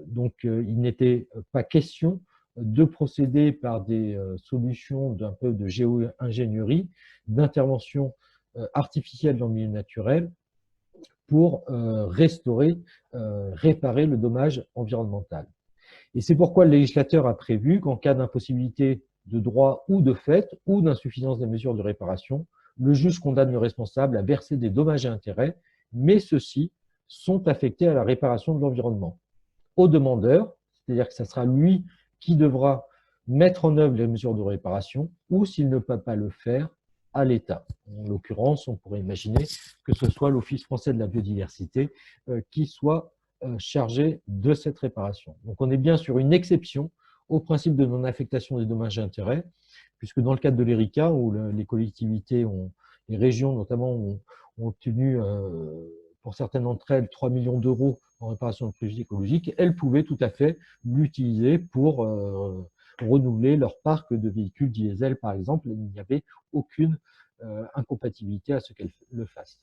Donc, il n'était pas question de procéder par des solutions d'un peu de géo-ingénierie, d'intervention artificielle dans le milieu naturel, pour réparer le dommage environnemental. Et c'est pourquoi le législateur a prévu qu'en cas d'impossibilité de droit ou de fait, ou d'insuffisance des mesures de réparation, le juge condamne le responsable à verser des dommages et intérêts, mais ceux-ci sont affectés à la réparation de l'environnement. Au demandeur, c'est-à-dire que ce sera lui qui devra mettre en œuvre les mesures de réparation, ou s'il ne peut pas le faire, à l'État. En l'occurrence, on pourrait imaginer que ce soit l'Office français de la biodiversité qui soit chargé de cette réparation. Donc on est bien sur une exception au principe de non-affectation des dommages et intérêts, puisque dans le cadre de l'ERICA, où les collectivités, les régions notamment, ont obtenu, pour certaines d'entre elles, 3 millions d'euros en réparation de préjudice écologique, elles pouvaient tout à fait l'utiliser pour renouveler leur parc de véhicules diesel, par exemple. Il n'y avait aucune incompatibilité à ce qu'elles le fassent.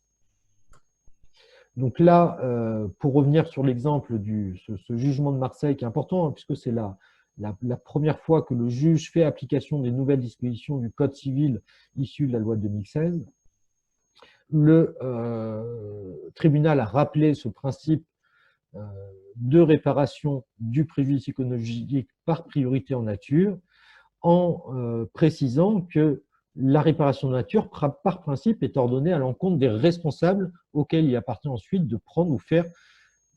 Donc là, pour revenir sur l'exemple de ce jugement de Marseille, qui est important, hein, puisque c'est la première fois que le juge fait application des nouvelles dispositions du Code civil issues de la loi de 2016, le tribunal a rappelé ce principe de réparation du préjudice écologique par priorité en nature, en précisant que la réparation de nature, par principe, est ordonnée à l'encontre des responsables auxquels il appartient ensuite de prendre ou faire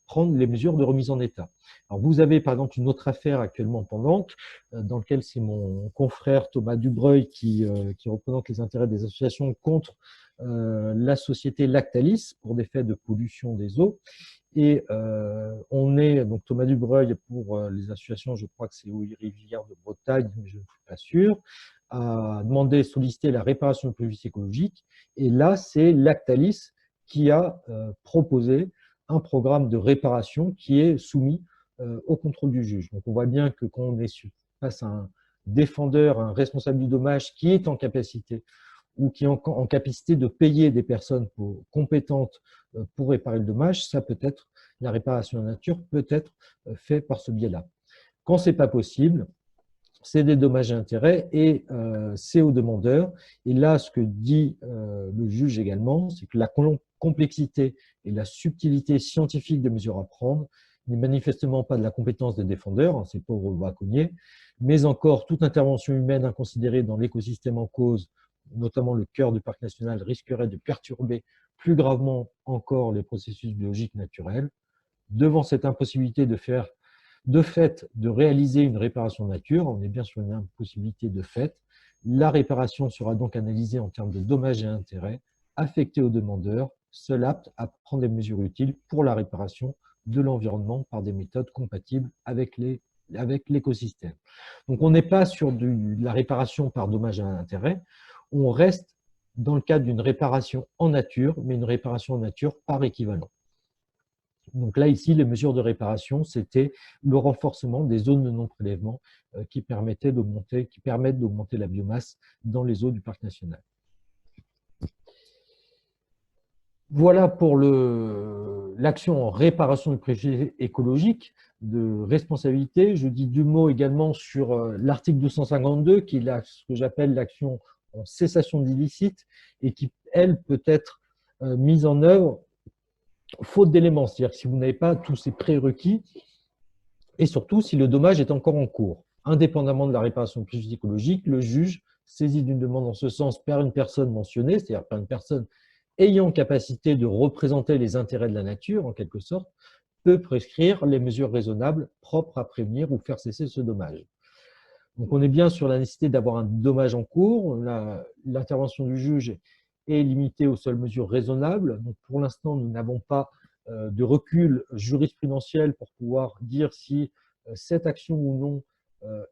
prendre les mesures de remise en état. Alors vous avez par exemple une autre affaire actuellement pendante, dans laquelle c'est mon confrère Thomas Dubreuil qui représente les intérêts des associations contre la société Lactalis pour des faits de pollution des eaux. Et on est, donc Thomas Dubreuil pour les associations, je crois que c'est Eaux Rivières de Bretagne, mais je ne suis pas sûr, a demandé, sollicité la réparation de préjudice écologique. Et là, c'est Lactalis qui a proposé un programme de réparation qui est soumis au contrôle du juge. Donc on voit bien que quand on est face à un défendeur, un responsable du dommage qui est en capacité ou qui est en capacité de payer des personnes compétentes pour réparer le dommage, ça peut être, la réparation en nature peut être fait par ce biais-là. Quand ce n'est pas possible, c'est des dommages et intérêts et c'est au demandeur. Et là, ce que dit le juge également, c'est que la complexité et la subtilité scientifique des mesures à prendre n'est manifestement pas de la compétence des défendeurs, hein, ces pauvres braconniers, mais encore toute intervention humaine inconsidérée dans l'écosystème en cause, notamment le cœur du parc national, risquerait de perturber plus gravement encore les processus biologiques naturels. Devant cette impossibilité de réaliser une réparation nature, on est bien sur une impossibilité de fait, la réparation sera donc analysée en termes de dommages et intérêts affectés au demandeur, seuls aptes à prendre des mesures utiles pour la réparation de l'environnement par des méthodes compatibles avec l'écosystème. Donc, on n'est pas sur de la réparation par dommage à intérêt, on reste dans le cadre d'une réparation en nature, mais une réparation en nature par équivalent. Donc là, ici, les mesures de réparation, c'était le renforcement des zones de non-prélèvement qui permettent d'augmenter la biomasse dans les eaux du parc national. Voilà pour l'action en réparation du préjudice écologique de responsabilité. Je dis deux mots également sur l'article 252, qui est ce que j'appelle l'action en cessation d'illicite et qui, elle, peut être mise en œuvre faute d'éléments, c'est-à-dire que si vous n'avez pas tous ces prérequis et surtout si le dommage est encore en cours. Indépendamment de la réparation du préjudice écologique, le juge, saisi d'une demande en ce sens par une personne mentionnée, c'est-à-dire par une personne ayant capacité de représenter les intérêts de la nature, en quelque sorte, peut prescrire les mesures raisonnables propres à prévenir ou faire cesser ce dommage. Donc, on est bien sur la nécessité d'avoir un dommage en cours. L'intervention du juge est limitée aux seules mesures raisonnables. Donc, pour l'instant, nous n'avons pas de recul jurisprudentiel pour pouvoir dire si cette action ou non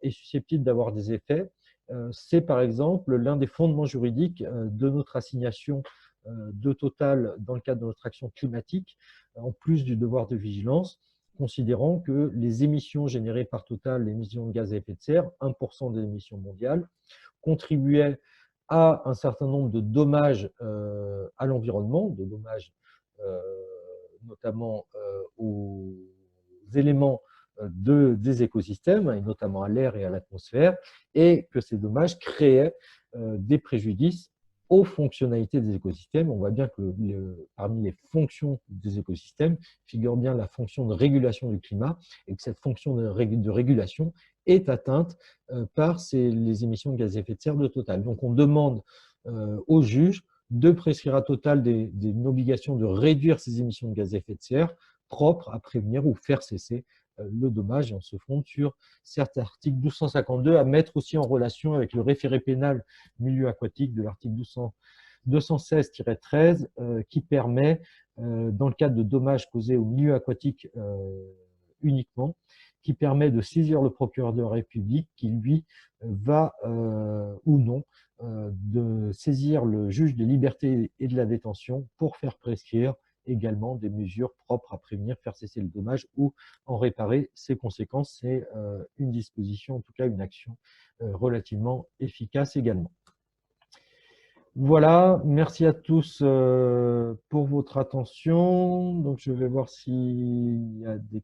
est susceptible d'avoir des effets. C'est par exemple l'un des fondements juridiques de notre assignation de Total dans le cadre de notre action climatique, en plus du devoir de vigilance, considérant que les émissions générées par Total, les émissions de gaz à effet de serre, 1% des émissions mondiales, contribuaient à un certain nombre de dommages à l'environnement, de dommages notamment aux éléments des écosystèmes, et notamment à l'air et à l'atmosphère, et que ces dommages créaient des préjudices aux fonctionnalités des écosystèmes. On voit bien que parmi les fonctions des écosystèmes figure bien la fonction de régulation du climat et que cette fonction de régulation est atteinte par les émissions de gaz à effet de serre de Total. Donc on demande au juge de prescrire à Total une obligation de réduire ces émissions de gaz à effet de serre propres à prévenir ou faire cesser le dommage, et on se fonde sur cet article 1252 à mettre aussi en relation avec le référé pénal milieu aquatique de l'article 216-13 qui permet, dans le cadre de dommages causés au milieu aquatique uniquement, qui permet de saisir le procureur de la République qui, lui, va ou non de saisir le juge des libertés et de la détention pour faire prescrire également des mesures propres à prévenir, faire cesser le dommage ou en réparer ses conséquences. C'est une disposition, en tout cas une action relativement efficace également. Voilà, merci à tous pour votre attention. Donc, je vais voir s'il y a des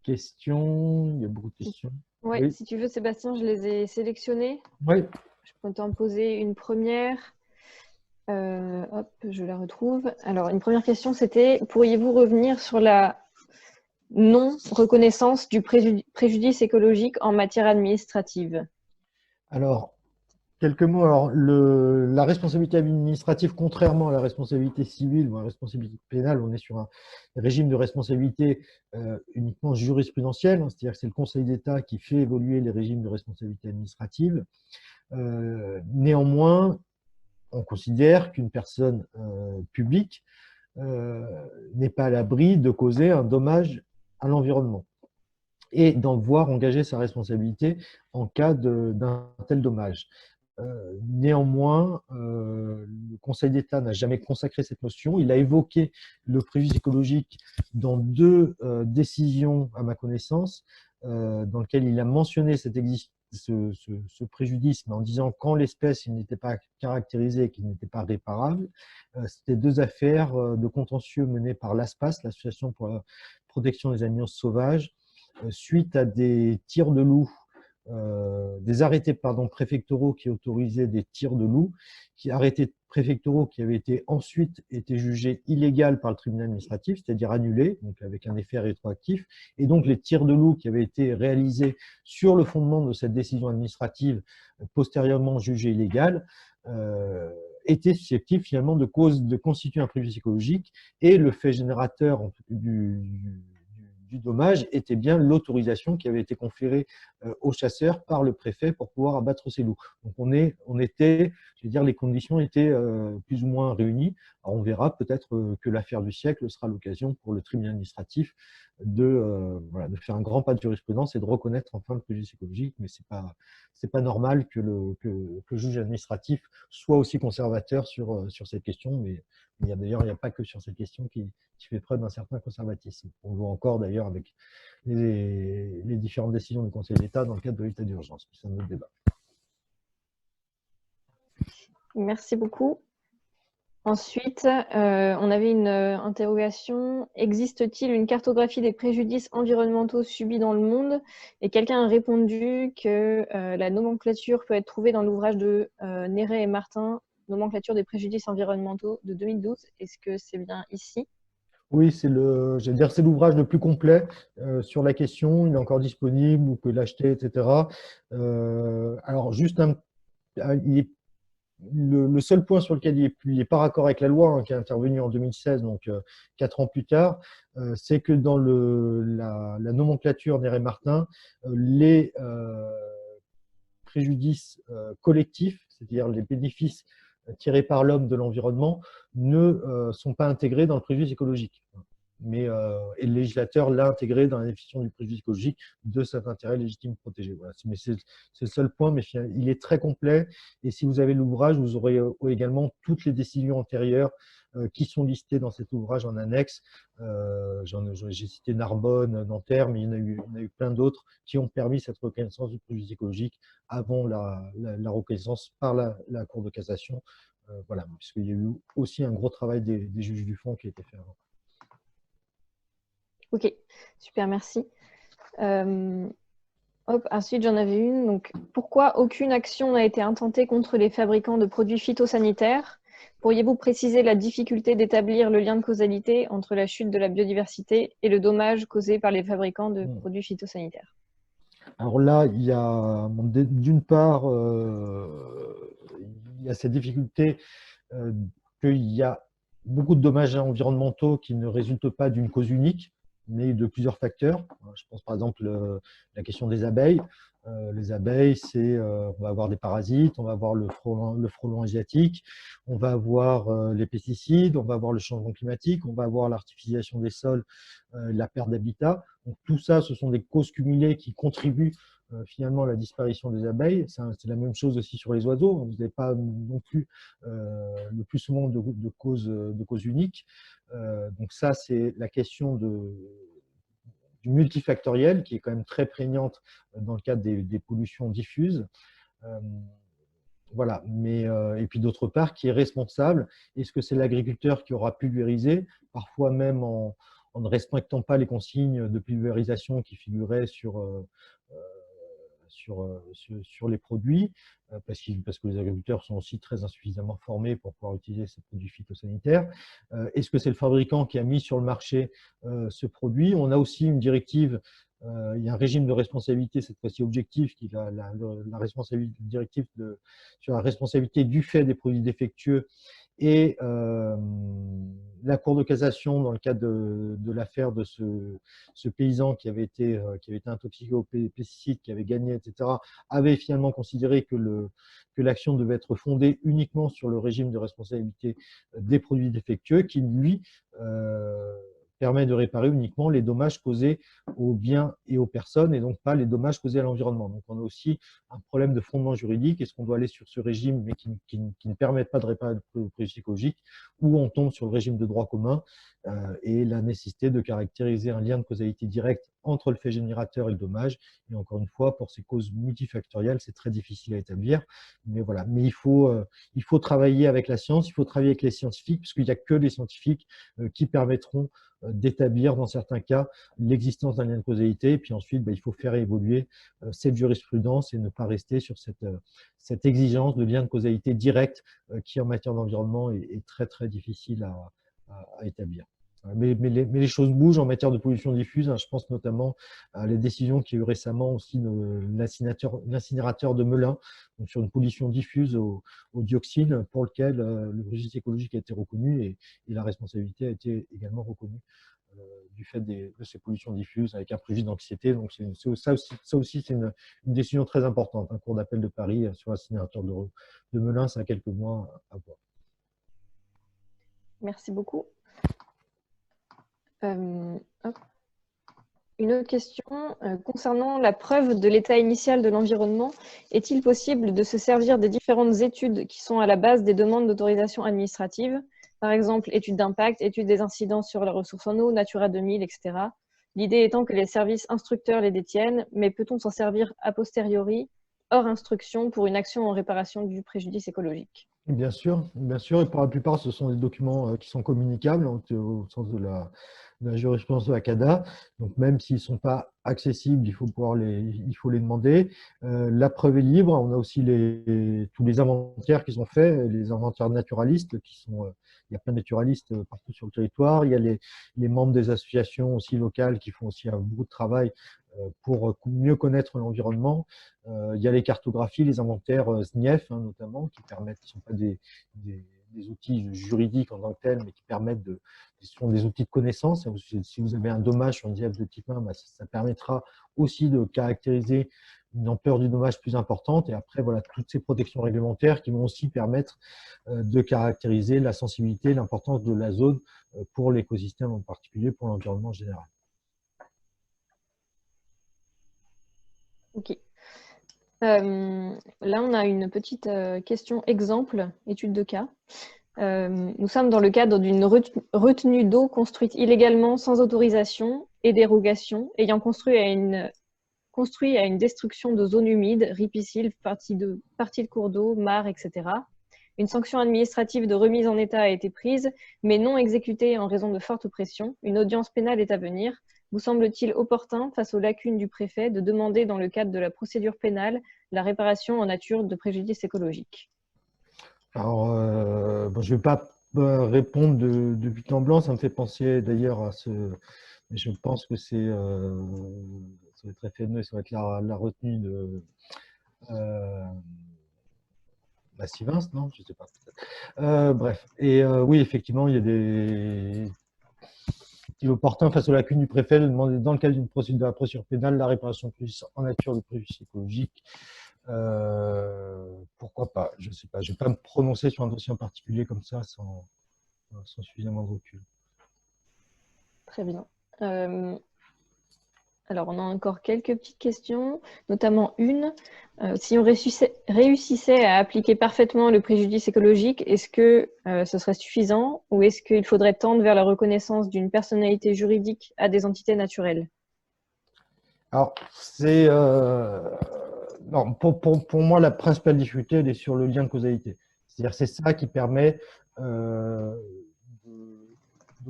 questions. Il y a beaucoup de questions. Ouais, oui, si tu veux, Sébastien, je les ai sélectionnées. Oui. Je peux t'en poser une première. Hop, je la retrouve. Alors, une première question, c'était, pourriez-vous revenir sur la non-reconnaissance du préjudice écologique en matière administrative? Alors, quelques mots. Alors, la responsabilité administrative, contrairement à la responsabilité civile ou à la responsabilité pénale, on est sur un régime de responsabilité uniquement jurisprudentiel, hein, c'est-à-dire que c'est le Conseil d'État qui fait évoluer les régimes de responsabilité administrative. Néanmoins, on considère qu'une personne publique n'est pas à l'abri de causer un dommage à l'environnement et d'en voir engager sa responsabilité en cas d'un tel dommage. Néanmoins, le Conseil d'État n'a jamais consacré cette notion. Il a évoqué le préjudice écologique dans deux décisions, à ma connaissance, dans lesquelles il a mentionné ce préjudice, mais en disant qu'en l'espèce, il n'était pas caractérisé et qu'il n'était pas réparable. C'était deux affaires de contentieux menées par l'ASPAS, l'Association pour la protection des animaux sauvages, suite à des tirs de loups, des arrêtés préfectoraux qui autorisaient des tirs de loups, arrêtés préfectoraux qui avaient ensuite été jugés illégaux par le tribunal administratif, c'est-à-dire annulés, donc avec un effet rétroactif. Et donc les tirs de loups qui avaient été réalisés sur le fondement de cette décision administrative postérieurement jugée illégale étaient susceptibles finalement de constituer un préjudice écologique, et le fait générateur de du dommage était bien l'autorisation qui avait été conférée aux chasseurs par le préfet pour pouvoir abattre ces loups. Donc on était, je veux dire, les conditions étaient plus ou moins réunies. Alors on verra peut-être que l'affaire du siècle sera l'occasion pour le tribunal administratif voilà, de faire un grand pas de jurisprudence et de reconnaître enfin le préjudice écologique, mais c'est pas normal que le juge administratif soit aussi conservateur sur cette question, mais d'ailleurs, il n'y a pas que sur cette question qui fait preuve d'un certain conservatisme. On le voit encore d'ailleurs avec les différentes décisions du Conseil d'État dans le cadre de l'état d'urgence. C'est un autre débat. Merci beaucoup. Ensuite, on avait une interrogation. Existe-t-il une cartographie des préjudices environnementaux subis dans le monde? Et quelqu'un a répondu que la nomenclature peut être trouvée dans l'ouvrage de Néret et Martin, Nomenclature des préjudices environnementaux de 2012. Est-ce que c'est bien ici? Oui, c'est l'ouvrage le plus complet sur la question. Il est encore disponible, vous pouvez l'acheter, etc. Alors, juste le seul point sur lequel il n'est pas raccord avec la loi, hein, qui est intervenu en 2016, donc 4 ans plus tard, c'est que dans la nomenclature Néret-Martin, les préjudices collectifs, c'est-à-dire les bénéfices tirés par l'homme de l'environnement, ne sont pas intégrés dans le préjudice écologique. Et le législateur l'a intégré dans la définition du préjudice écologique de cet intérêt légitime protégé. Voilà. Mais c'est le seul point, mais il est très complet. Et si vous avez l'ouvrage, vous aurez également toutes les décisions antérieures qui sont listées dans cet ouvrage en annexe. J'ai cité Narbonne, Nanterre, mais il y en a eu plein d'autres qui ont permis cette reconnaissance du préjudice écologique avant la reconnaissance par la Cour de cassation. Voilà, puisqu'il y a eu aussi un gros travail des juges du fond qui a été fait avant. Ok, super, merci. Ensuite, j'en avais une. Donc, pourquoi aucune action n'a été intentée contre les fabricants de produits phytosanitaires? Pourriez-vous préciser la difficulté d'établir le lien de causalité entre la chute de la biodiversité et le dommage causé par les fabricants de produits phytosanitaires? Alors là, il y a d'une part, il y a cette difficulté qu'il y a beaucoup de dommages environnementaux qui ne résultent pas d'une cause unique, mais de plusieurs facteurs. Je pense par exemple la question des abeilles. Les abeilles, on va avoir des parasites, on va avoir le frelon asiatique, on va avoir les pesticides, on va avoir le changement climatique, on va avoir l'artificialisation des sols, la perte d'habitat. Donc tout ça, ce sont des causes cumulées qui contribuent finalement à la disparition des abeilles. C'est la même chose aussi sur les oiseaux. Vous n'avez pas non plus le plus souvent de causes uniques. Donc ça, c'est la question du multifactoriel qui est quand même très prégnante dans le cadre des pollutions diffuses. Voilà, et puis d'autre part, qui est responsable? Est-ce que c'est l'agriculteur qui aura pulvérisé, parfois même en ne respectant pas les consignes de pulvérisation qui figuraient sur les produits, parce que les agriculteurs sont aussi très insuffisamment formés pour pouvoir utiliser ces produits phytosanitaires. Est-ce que c'est le fabricant qui a mis sur le marché ce produit? On a aussi une directive, il y a un régime de responsabilité, cette fois-ci objectif, qui est la responsabilité directive sur la responsabilité du fait des produits défectueux. Et la Cour de cassation, dans le cadre de l'affaire de ce paysan qui avait été intoxiqué aux pesticides, qui avait gagné, etc., avait finalement considéré que l'action devait être fondée uniquement sur le régime de responsabilité des produits défectueux, qui, lui, permet de réparer uniquement les dommages causés aux biens et aux personnes, et donc pas les dommages causés à l'environnement. Donc on a aussi un problème de fondement juridique. Est-ce qu'on doit aller sur ce régime, mais qui ne permet pas de réparer le préjudice écologique, ou on tombe sur le régime de droit commun et la nécessité de caractériser un lien de causalité directe entre le fait générateur et le dommage. Et encore une fois, pour ces causes multifactorielles, c'est très difficile à établir. Mais voilà, mais il faut travailler avec la science, il faut travailler avec les scientifiques, puisqu'il n'y a que les scientifiques qui permettront d'établir dans certains cas l'existence d'un lien de causalité, et puis ensuite il faut faire évoluer cette jurisprudence et ne pas rester sur cette exigence de lien de causalité direct qui en matière d'environnement est très très difficile à établir. Mais les choses bougent en matière de pollution diffuse. Je pense notamment à les décisions qu'il y a eu récemment aussi de l'incinérateur de Melun, donc sur une pollution diffuse au dioxine, pour lequel le registre écologique a été reconnu et la responsabilité a été également reconnue du fait de ces pollutions diffuses avec un préjudice d'anxiété. Donc ça aussi c'est une décision très importante. Un cours d'appel de Paris sur l'incinérateur de Melun, ça a quelques mois à voir. Merci beaucoup. Hop. Une autre question concernant la preuve de l'état initial de l'environnement. Est-il possible de se servir des différentes études qui sont à la base des demandes d'autorisation administrative? Par exemple, études d'impact, études des incidences sur les ressources en eau, Natura 2000, etc. L'idée étant que les services instructeurs les détiennent, mais peut-on s'en servir a posteriori, hors instruction, pour une action en réparation du préjudice écologique? Bien sûr, et pour la plupart, ce sont des documents qui sont communicables au sens de la jurisprudence de la CADA. Donc, même s'ils ne sont pas accessibles, il faut les demander. La preuve est libre. On a aussi tous les inventaires qui sont faits, les inventaires naturalistes il y a plein de naturalistes partout sur le territoire. Il y a les membres des associations aussi locales qui font aussi beaucoup de travail pour mieux connaître l'environnement. Il y a les cartographies, les inventaires SNIEF notamment, qui ne sont pas des outils juridiques en tant que tels, mais qui permettent ce sont des outils de connaissance. Si vous avez un dommage sur une ZIEF de type 1, ça permettra aussi de caractériser une ampleur du dommage plus importante. Et après, voilà, toutes ces protections réglementaires qui vont aussi permettre de caractériser la sensibilité, l'importance de la zone pour l'écosystème en particulier, pour l'environnement en général. Ok. Là, on a une petite question exemple, étude de cas. Nous sommes dans le cadre d'une retenue d'eau construite illégalement sans autorisation et dérogation, ayant construit à une destruction de zones humides, ripisylves, parties de cours d'eau, mares, etc. Une sanction administrative de remise en état a été prise, mais non exécutée en raison de fortes pressions. Une audience pénale est à venir. Vous semble-t-il opportun, face aux lacunes du préfet, de demander dans le cadre de la procédure pénale la réparation en nature de préjudices écologiques? Alors, je ne vais pas répondre de but en blanc, ça me fait penser d'ailleurs à mais je pense que ça va être FNE, ça va être la retenue de Sivins, non? Je ne sais pas. Bref, et oui, effectivement, il est opportun face aux lacunes du préfet de demander dans le cadre de la procédure pénale la réparation en nature de préjudice écologique. Pourquoi pas? Je ne sais pas. Je ne vais pas me prononcer sur un dossier en particulier comme ça sans suffisamment de recul. Très bien. Alors, on a encore quelques petites questions, notamment une. Si on réussissait à appliquer parfaitement le préjudice écologique, est-ce que ce serait suffisant ou est-ce qu'il faudrait tendre vers la reconnaissance d'une personnalité juridique à des entités naturelles? Alors, non, pour moi, la principale difficulté, elle est sur le lien de causalité. C'est-à-dire c'est ça qui permet de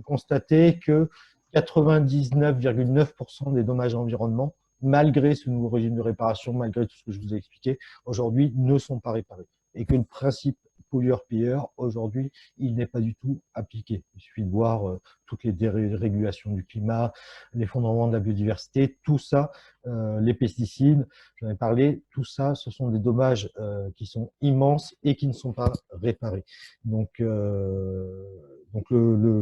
constater que 99,9% des dommages à l'environnement, malgré ce nouveau régime de réparation, malgré tout ce que je vous ai expliqué, aujourd'hui ne sont pas réparés. Et que le principe pollueur-payeur, aujourd'hui, il n'est pas du tout appliqué. Il suffit de voir toutes les dérégulations du climat, l'effondrement de la biodiversité, tout ça, les pesticides, j'en ai parlé, tout ça, ce sont des dommages qui sont immenses et qui ne sont pas réparés. Donc le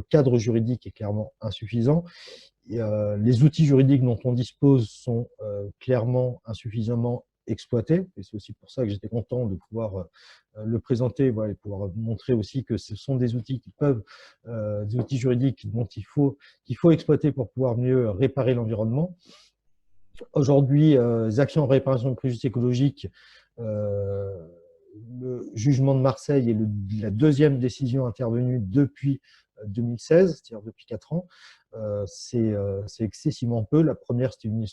cadre juridique est clairement insuffisant. Et, les outils juridiques dont on dispose sont clairement insuffisamment exploités. Et c'est aussi pour ça que j'étais content de pouvoir le présenter, voilà, et pouvoir montrer aussi que ce sont des outils des outils juridiques qu'il faut exploiter pour pouvoir mieux réparer l'environnement. Aujourd'hui, les actions en réparation de préjudice écologique, le jugement de Marseille est la deuxième décision intervenue depuis 2016, c'est-à-dire depuis 4 ans. C'est excessivement peu. La première, c'était une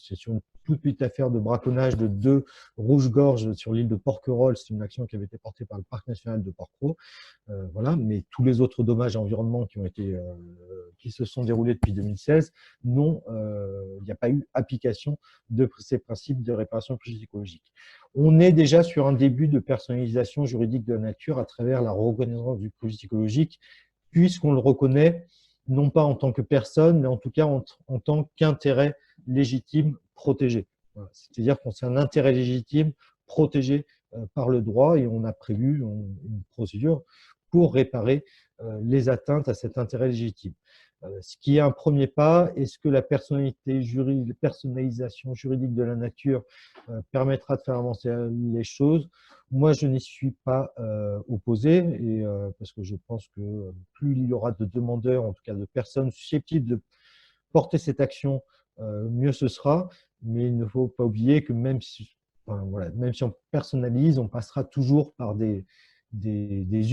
toute petite affaire de braconnage de 2 rouges-gorges sur l'île de Porquerolles. C'est une action qui avait été portée par le Parc national de Porquerolles. Voilà. Mais tous les autres dommages à l'environnement qui se sont déroulés depuis 2016, non, il n'y a pas eu application de ces principes de réparation préjudice écologique. On est déjà sur un début de personnalisation juridique de la nature à travers la reconnaissance du préjudice écologique, puisqu'on le reconnaît non pas en tant que personne, mais en tout cas en tant qu'intérêt légitime protégé. Voilà. C'est-à-dire qu'on c'est un intérêt légitime protégé par le droit et on a prévu une procédure pour réparer les atteintes à cet intérêt légitime. Ce qui est un premier pas. Est-ce que la personnalisation juridique de la nature permettra de faire avancer les choses? Moi, je n'y suis pas opposé, et, parce que je pense que plus il y aura de demandeurs, en tout cas de personnes susceptibles de porter cette action, mieux ce sera. Mais il ne faut pas oublier que même si, enfin, voilà, même si on personnalise, on passera toujours par des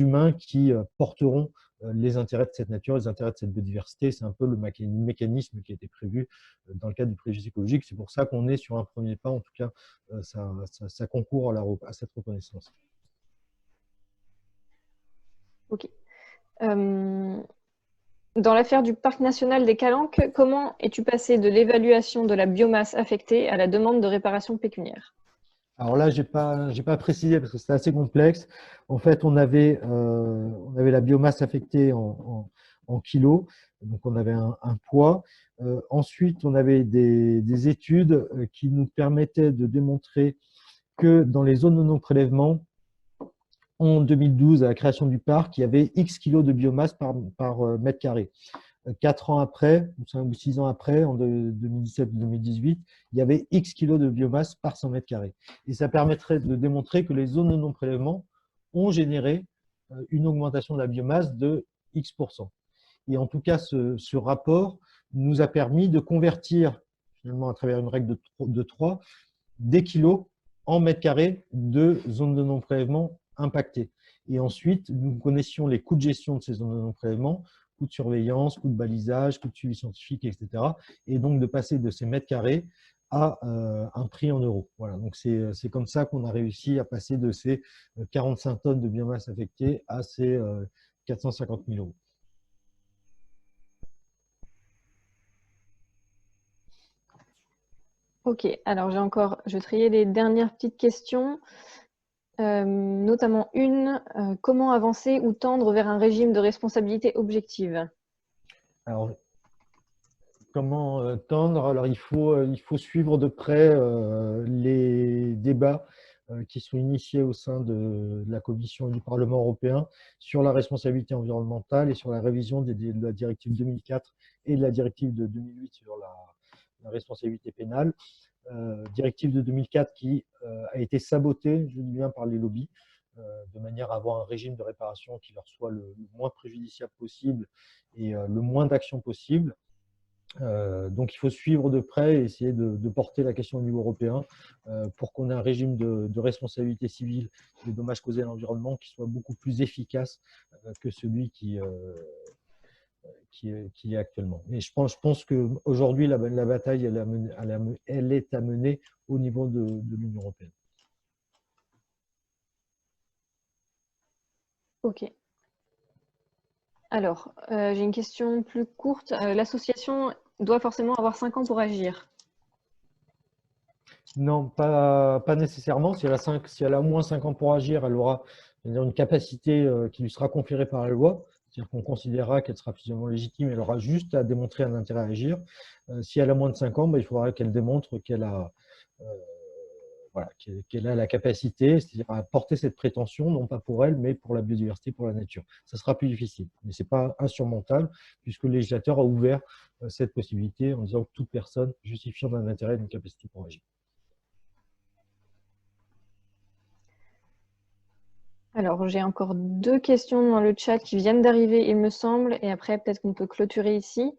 humains qui porteront les intérêts de cette nature, les intérêts de cette biodiversité. C'est un peu le mécanisme qui a été prévu dans le cadre du préjudice écologique. C'est pour ça qu'on est sur un premier pas. En tout cas, ça concourt à cette reconnaissance. Ok. Dans l'affaire du parc national des Calanques, comment es-tu passé de l'évaluation de la biomasse affectée à la demande de réparation pécuniaire? Alors là, j'ai pas précisé parce que c'était assez complexe. En fait, on avait la biomasse affectée en kilos, donc on avait un poids. Ensuite, on avait des études qui nous permettaient de démontrer que dans les zones de non-prélèvement, en 2012, à la création du parc, il y avait X kilos de biomasse par mètre carré. 4 ans après, ou 5 ou 6 ans après, en 2017-2018, il y avait X kilos de biomasse par 100 mètres carrés. Et ça permettrait de démontrer que les zones de non-prélèvement ont généré une augmentation de la biomasse de X%. Et en tout cas, ce rapport nous a permis de convertir, finalement à travers une règle de 3, des kilos en mètres carrés de zones de non-prélèvement impactées. Et ensuite, nous connaissions les coûts de gestion de ces zones de non-prélèvement, coûts de surveillance, coûts de balisage, coûts de suivi scientifique, etc. Et donc de passer de ces mètres carrés à un prix en euros. Voilà, donc c'est comme ça qu'on a réussi à passer de ces 45 tonnes de biomasse affectée à ces 450 000 euros. Ok, alors je vais trier les dernières petites questions, notamment comment avancer ou tendre vers un régime de responsabilité objective? Alors, comment tendre? Alors, il faut suivre de près les débats qui sont initiés au sein de la Commission et du Parlement européen sur la responsabilité environnementale et sur la révision de la directive 2004 et de la directive de 2008 sur la responsabilité pénale. Directive de 2004 qui a été sabotée, je dis bien, par les lobbies, de manière à avoir un régime de réparation qui leur soit le moins préjudiciable possible et le moins d'actions possible. Donc il faut suivre de près et essayer de porter la question au niveau européen pour qu'on ait un régime de responsabilité civile des dommages causés à l'environnement qui soit beaucoup plus efficace que celui qui est actuellement. Et je pense qu'aujourd'hui, la bataille, elle est à mener au niveau de l'Union européenne. Ok. Alors, j'ai une question plus courte. L'association doit forcément avoir 5 ans pour agir. Non, pas nécessairement. Si elle a au moins 5 ans pour agir, elle aura une capacité qui lui sera conférée par la loi. C'est-à-dire qu'on considérera qu'elle sera suffisamment légitime, elle aura juste à démontrer un intérêt à agir. Si elle a moins de 5 ans, il faudra qu'elle démontre qu'elle a, voilà, qu'elle a la capacité, c'est-à-dire à porter cette prétention, non pas pour elle, mais pour la biodiversité, pour la nature. Ça sera plus difficile, mais ce n'est pas insurmontable, puisque le législateur a ouvert cette possibilité en disant que toute personne justifiant d'un intérêt et d'une capacité pour agir. Alors, j'ai encore 2 questions dans le chat qui viennent d'arriver, il me semble, et après, peut-être qu'on peut clôturer ici.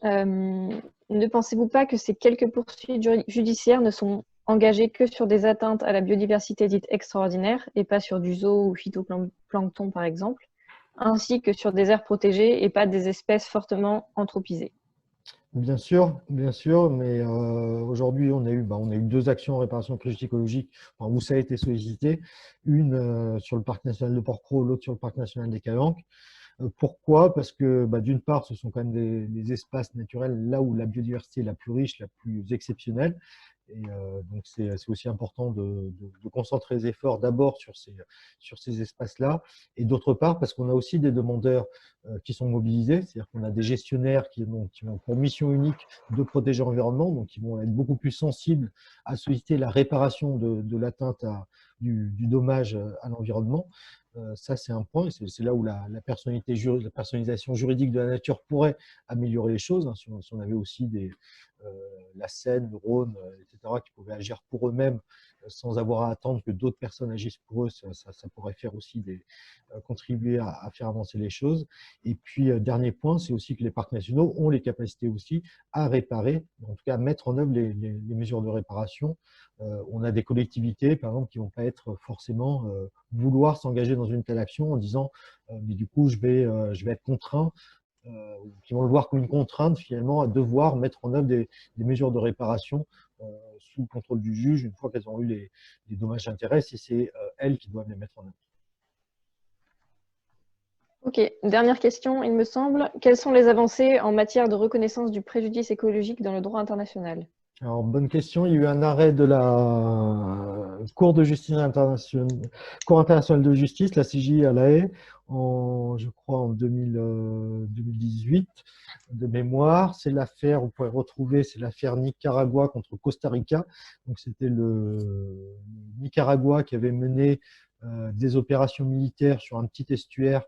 Ne pensez-vous pas que ces quelques poursuites judiciaires ne sont engagées que sur des atteintes à la biodiversité dite extraordinaire et pas sur du zoo ou phytoplancton, par exemple, ainsi que sur des aires protégées et pas des espèces fortement anthropisées? Bien sûr, mais aujourd'hui, on a eu 2 actions en réparation de préjudice écologique où ça a été sollicité, une sur le parc national de Porquerolles, l'autre sur le parc national des Calanques. Pourquoi? Parce que d'une part, ce sont quand même des espaces naturels là où la biodiversité est la plus riche, la plus exceptionnelle. Et donc, c'est aussi important de concentrer les efforts d'abord sur ces espaces-là. Et d'autre part, parce qu'on a aussi des demandeurs qui sont mobilisés, c'est-à-dire qu'on a des gestionnaires qui ont pour mission unique de protéger l'environnement, donc qui vont être beaucoup plus sensibles à solliciter la réparation de l'atteinte du dommage à l'environnement. Ça, c'est un point. C'est là où la personnalisation juridique de la nature pourrait améliorer les choses. Hein, si on avait aussi la Seine, le Rhône, etc., qui pouvaient agir pour eux-mêmes sans avoir à attendre que d'autres personnes agissent pour eux, ça pourrait faire aussi contribuer à faire avancer les choses. Et puis, dernier point, c'est aussi que les parcs nationaux ont les capacités aussi à réparer, en tout cas à mettre en œuvre les mesures de réparation. On a des collectivités, par exemple, qui ne vont pas être forcément vouloir s'engager dans une telle action en disant mais du coup, je vais être contraint, qui vont le voir comme une contrainte finalement à devoir mettre en œuvre des mesures de réparation sous le contrôle du juge une fois qu'elles ont eu les dommages d'intérêt, si c'est elles qui doivent les mettre en œuvre. Ok, dernière question, il me semble. Quelles sont les avancées en matière de reconnaissance du préjudice écologique dans le droit international? Alors, bonne question. Il y a eu un arrêt de la Cour de justice internationale, Cour internationale de justice, la CJI à La Haye, je crois en 2018, de mémoire. C'est l'affaire, vous pouvez retrouver, c'est l'affaire Nicaragua contre Costa Rica. Donc, c'était le Nicaragua qui avait mené des opérations militaires sur un petit estuaire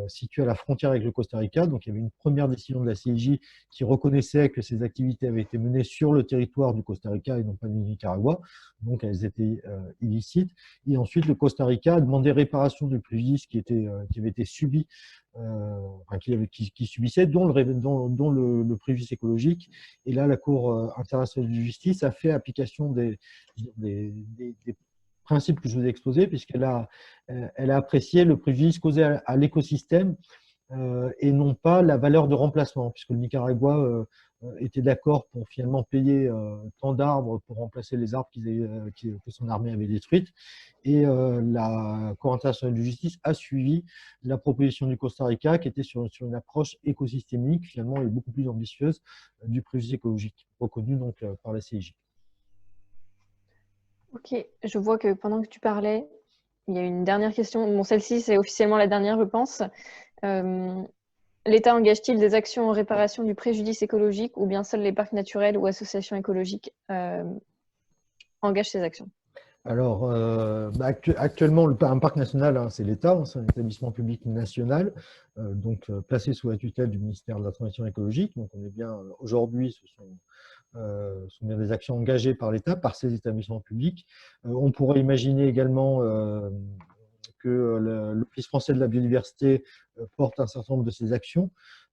situé à la frontière avec le Costa Rica. Donc, il y avait une première décision de la CIJ qui reconnaissait que ces activités avaient été menées sur le territoire du Costa Rica et non pas du Nicaragua. Donc, elles étaient illicites. Et ensuite, le Costa Rica a demandé réparation du préjudice qui avait été subi, qui subissait, dont le préjudice écologique. Et là, la Cour internationale de justice a fait application des principes que je vous ai exposés, puisqu'elle a apprécié le préjudice causé à l'écosystème et non pas la valeur de remplacement, puisque le Nicaragua était d'accord pour finalement payer tant d'arbres pour remplacer les arbres que son armée avait détruites. Et la Cour internationale de justice a suivi la proposition du Costa Rica, qui était sur une approche écosystémique, finalement, et beaucoup plus ambitieuse du préjudice écologique, reconnu donc par la CIJ. Ok, je vois que pendant que tu parlais, il y a une dernière question. Bon, celle-ci, c'est officiellement la dernière, je pense. L'État engage-t-il des actions en réparation du préjudice écologique ou bien seuls les parcs naturels ou associations écologiques engagent ces actions? Alors, actuellement, un parc national, hein, c'est l'État, hein, c'est un établissement public national, donc placé sous la tutelle du ministère de la Transition écologique. Donc, on est bien, aujourd'hui, ce sont bien des actions engagées par l'État, par ces établissements publics. On pourrait imaginer également que l'Office français de la biodiversité porte un certain nombre de ces actions.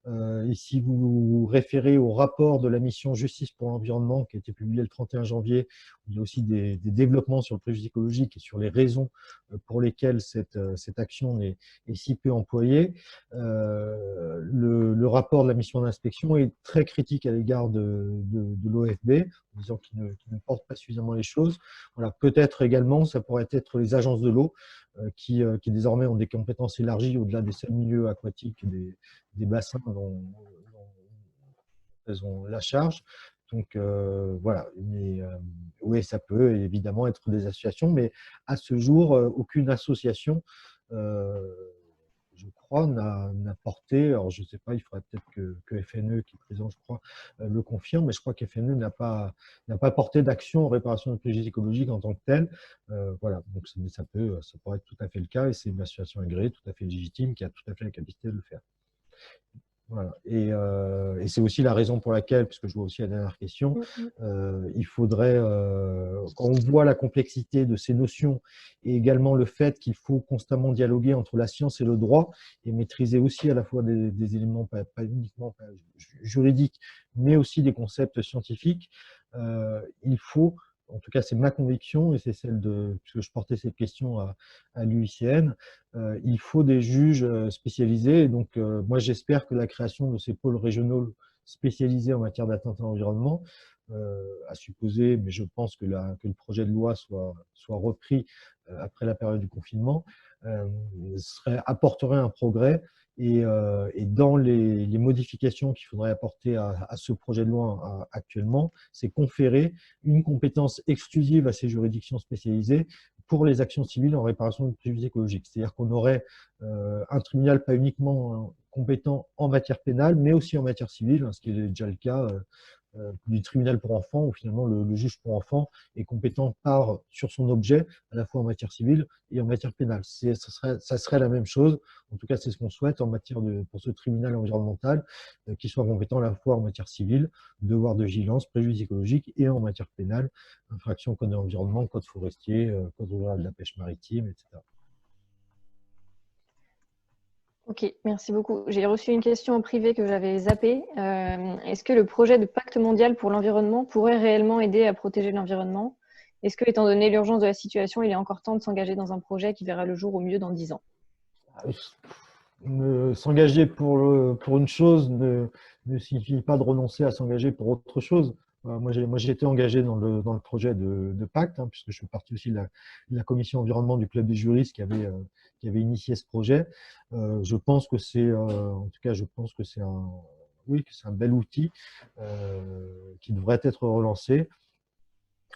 Et si vous vous référez au rapport de la mission Justice pour l'environnement qui a été publié le 31 janvier, il y a aussi des développements sur le préjudice écologique et sur les raisons pour lesquelles cette action est si peu employée. Le rapport de la mission d'inspection est très critique à l'égard de l'OFB, en disant qu'il ne porte pas suffisamment les choses. Voilà, peut-être également, ça pourrait être les agences de l'eau qui désormais ont des compétences élargies au-delà des seuls milieux aquatiques des bassins dont elles ont la charge. Donc voilà, mais oui, ça peut évidemment être des associations, mais à ce jour, aucune association, je crois, n'a porté, alors je ne sais pas, il faudrait peut-être que FNE, qui est présent, je crois, le confirme, mais je crois que FNE n'a pas porté d'action en réparation de préjudice écologique en tant que telle. Voilà, donc ça pourrait être tout à fait le cas, et c'est une association agréée, tout à fait légitime, qui a tout à fait la capacité de le faire. Voilà. Et c'est aussi la raison pour laquelle, puisque je vois aussi la dernière question, il faudrait, quand on voit la complexité de ces notions et également le fait qu'il faut constamment dialoguer entre la science et le droit et maîtriser aussi à la fois des éléments pas uniquement juridiques, mais aussi des concepts scientifiques, il faut, en tout cas c'est ma conviction et c'est celle puisque je portais cette question à l'UICN, il faut des juges spécialisés. Et donc, moi, j'espère que la création de ces pôles régionaux spécialisés en matière d'atteinte à l'environnement, à supposer, mais je pense que le projet de loi soit repris après la période du confinement, apporterait un progrès Et dans les modifications qu'il faudrait apporter à ce projet de loi actuellement, c'est conférer une compétence exclusive à ces juridictions spécialisées pour les actions civiles en réparation de préjudice écologique. C'est-à-dire qu'on aurait un tribunal pas uniquement compétent en matière pénale, mais aussi en matière civile, hein, ce qui est déjà le cas du tribunal pour enfants, où finalement le juge pour enfants est compétent sur son objet, à la fois en matière civile et en matière pénale. Ça serait la même chose, en tout cas c'est ce qu'on souhaite pour ce tribunal environnemental, qui soit compétent à la fois en matière civile, devoir de vigilance, préjudice écologique, et en matière pénale, infraction au code de l'environnement, code forestier, code rural de la pêche maritime, etc. Ok, merci beaucoup. J'ai reçu une question en privé que j'avais zappée. Est-ce que le projet de pacte mondial pour l'environnement pourrait réellement aider à protéger l'environnement? Est-ce que, étant donné l'urgence de la situation, il est encore temps de s'engager dans un projet qui verra le jour au mieux dans 10 ans? S'engager pour une chose ne signifie pas de renoncer à s'engager pour autre chose. Moi, j'ai été engagé dans le projet de pacte, hein, puisque je fais partie aussi de la commission environnement du club des juristes qui avait initié ce projet. Je pense que en tout cas, je pense que oui, que c'est un bel outil qui devrait être relancé.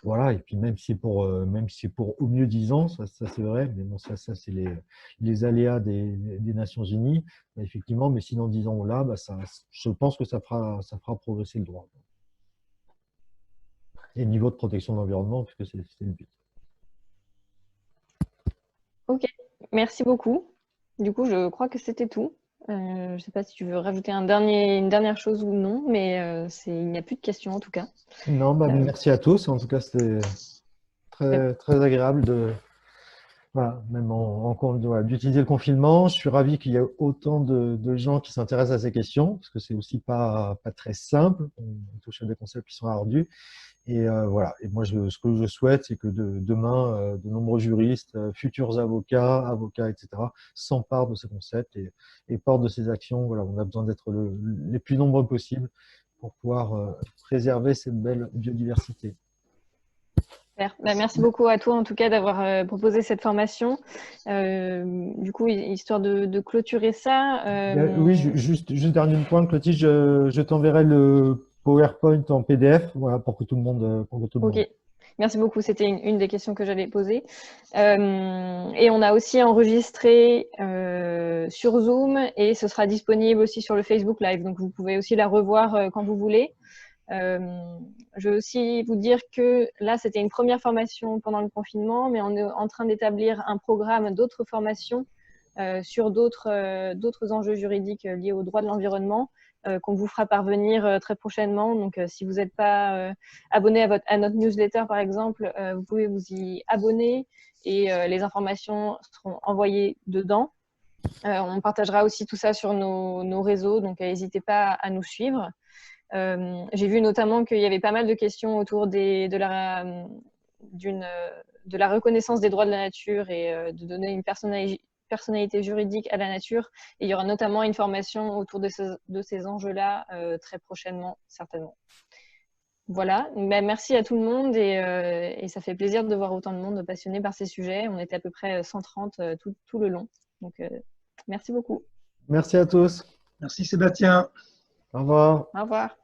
Voilà, et puis même si c'est pour au mieux 10 ans, ça c'est vrai, mais bon, ça c'est les aléas des Nations Unies, effectivement, mais si dans 10 ans on l'a, je pense que ça fera progresser le droit. Et le niveau de protection de l'environnement, puisque c'est le but. Ok, merci beaucoup. Du coup, je crois que c'était tout. Je ne sais pas si tu veux rajouter une dernière chose ou non, mais il n'y a plus de questions en tout cas. Non, merci à tous. En tout cas, c'était très, très agréable voilà, même d'utiliser le confinement. Je suis ravi qu'il y ait autant de gens qui s'intéressent à ces questions, parce que c'est aussi pas très simple. On touche à des concepts qui sont ardus. Et voilà. Et moi, ce que je souhaite, c'est que demain, de nombreux juristes, futurs avocats, etc., s'emparent de ces concepts et portent de ces actions. Voilà, on a besoin d'être les plus nombreux possibles pour pouvoir préserver cette belle biodiversité. Merci beaucoup à toi en tout cas d'avoir proposé cette formation. Du coup, histoire de clôturer ça. Oui, juste dernier point, Clotilde, je t'enverrai le PowerPoint en PDF, voilà, pour que tout le monde. Ok, merci beaucoup. C'était une des questions que j'allais poser. Et on a aussi enregistré sur Zoom et ce sera disponible aussi sur le Facebook Live. Donc, vous pouvez aussi la revoir quand vous voulez. Je veux aussi vous dire que là, c'était une première formation pendant le confinement, mais on est en train d'établir un programme d'autres formations sur d'autres enjeux juridiques liés au droit de l'environnement qu'on vous fera parvenir très prochainement. Donc, si vous n'êtes pas abonné à notre newsletter, par exemple, vous pouvez vous y abonner et les informations seront envoyées dedans. On partagera aussi tout ça sur nos réseaux, donc n'hésitez pas à nous suivre. J'ai vu notamment qu'il y avait pas mal de questions autour de la reconnaissance des droits de la nature et de donner une personnalité juridique à la nature. Et il y aura notamment une formation autour de ces enjeux-là très prochainement, certainement. Voilà, merci à tout le monde et ça fait plaisir de voir autant de monde passionné par ces sujets. On était à peu près 130 tout le long. Donc, merci beaucoup. Merci à tous. Merci Sébastien. Au revoir. Au revoir.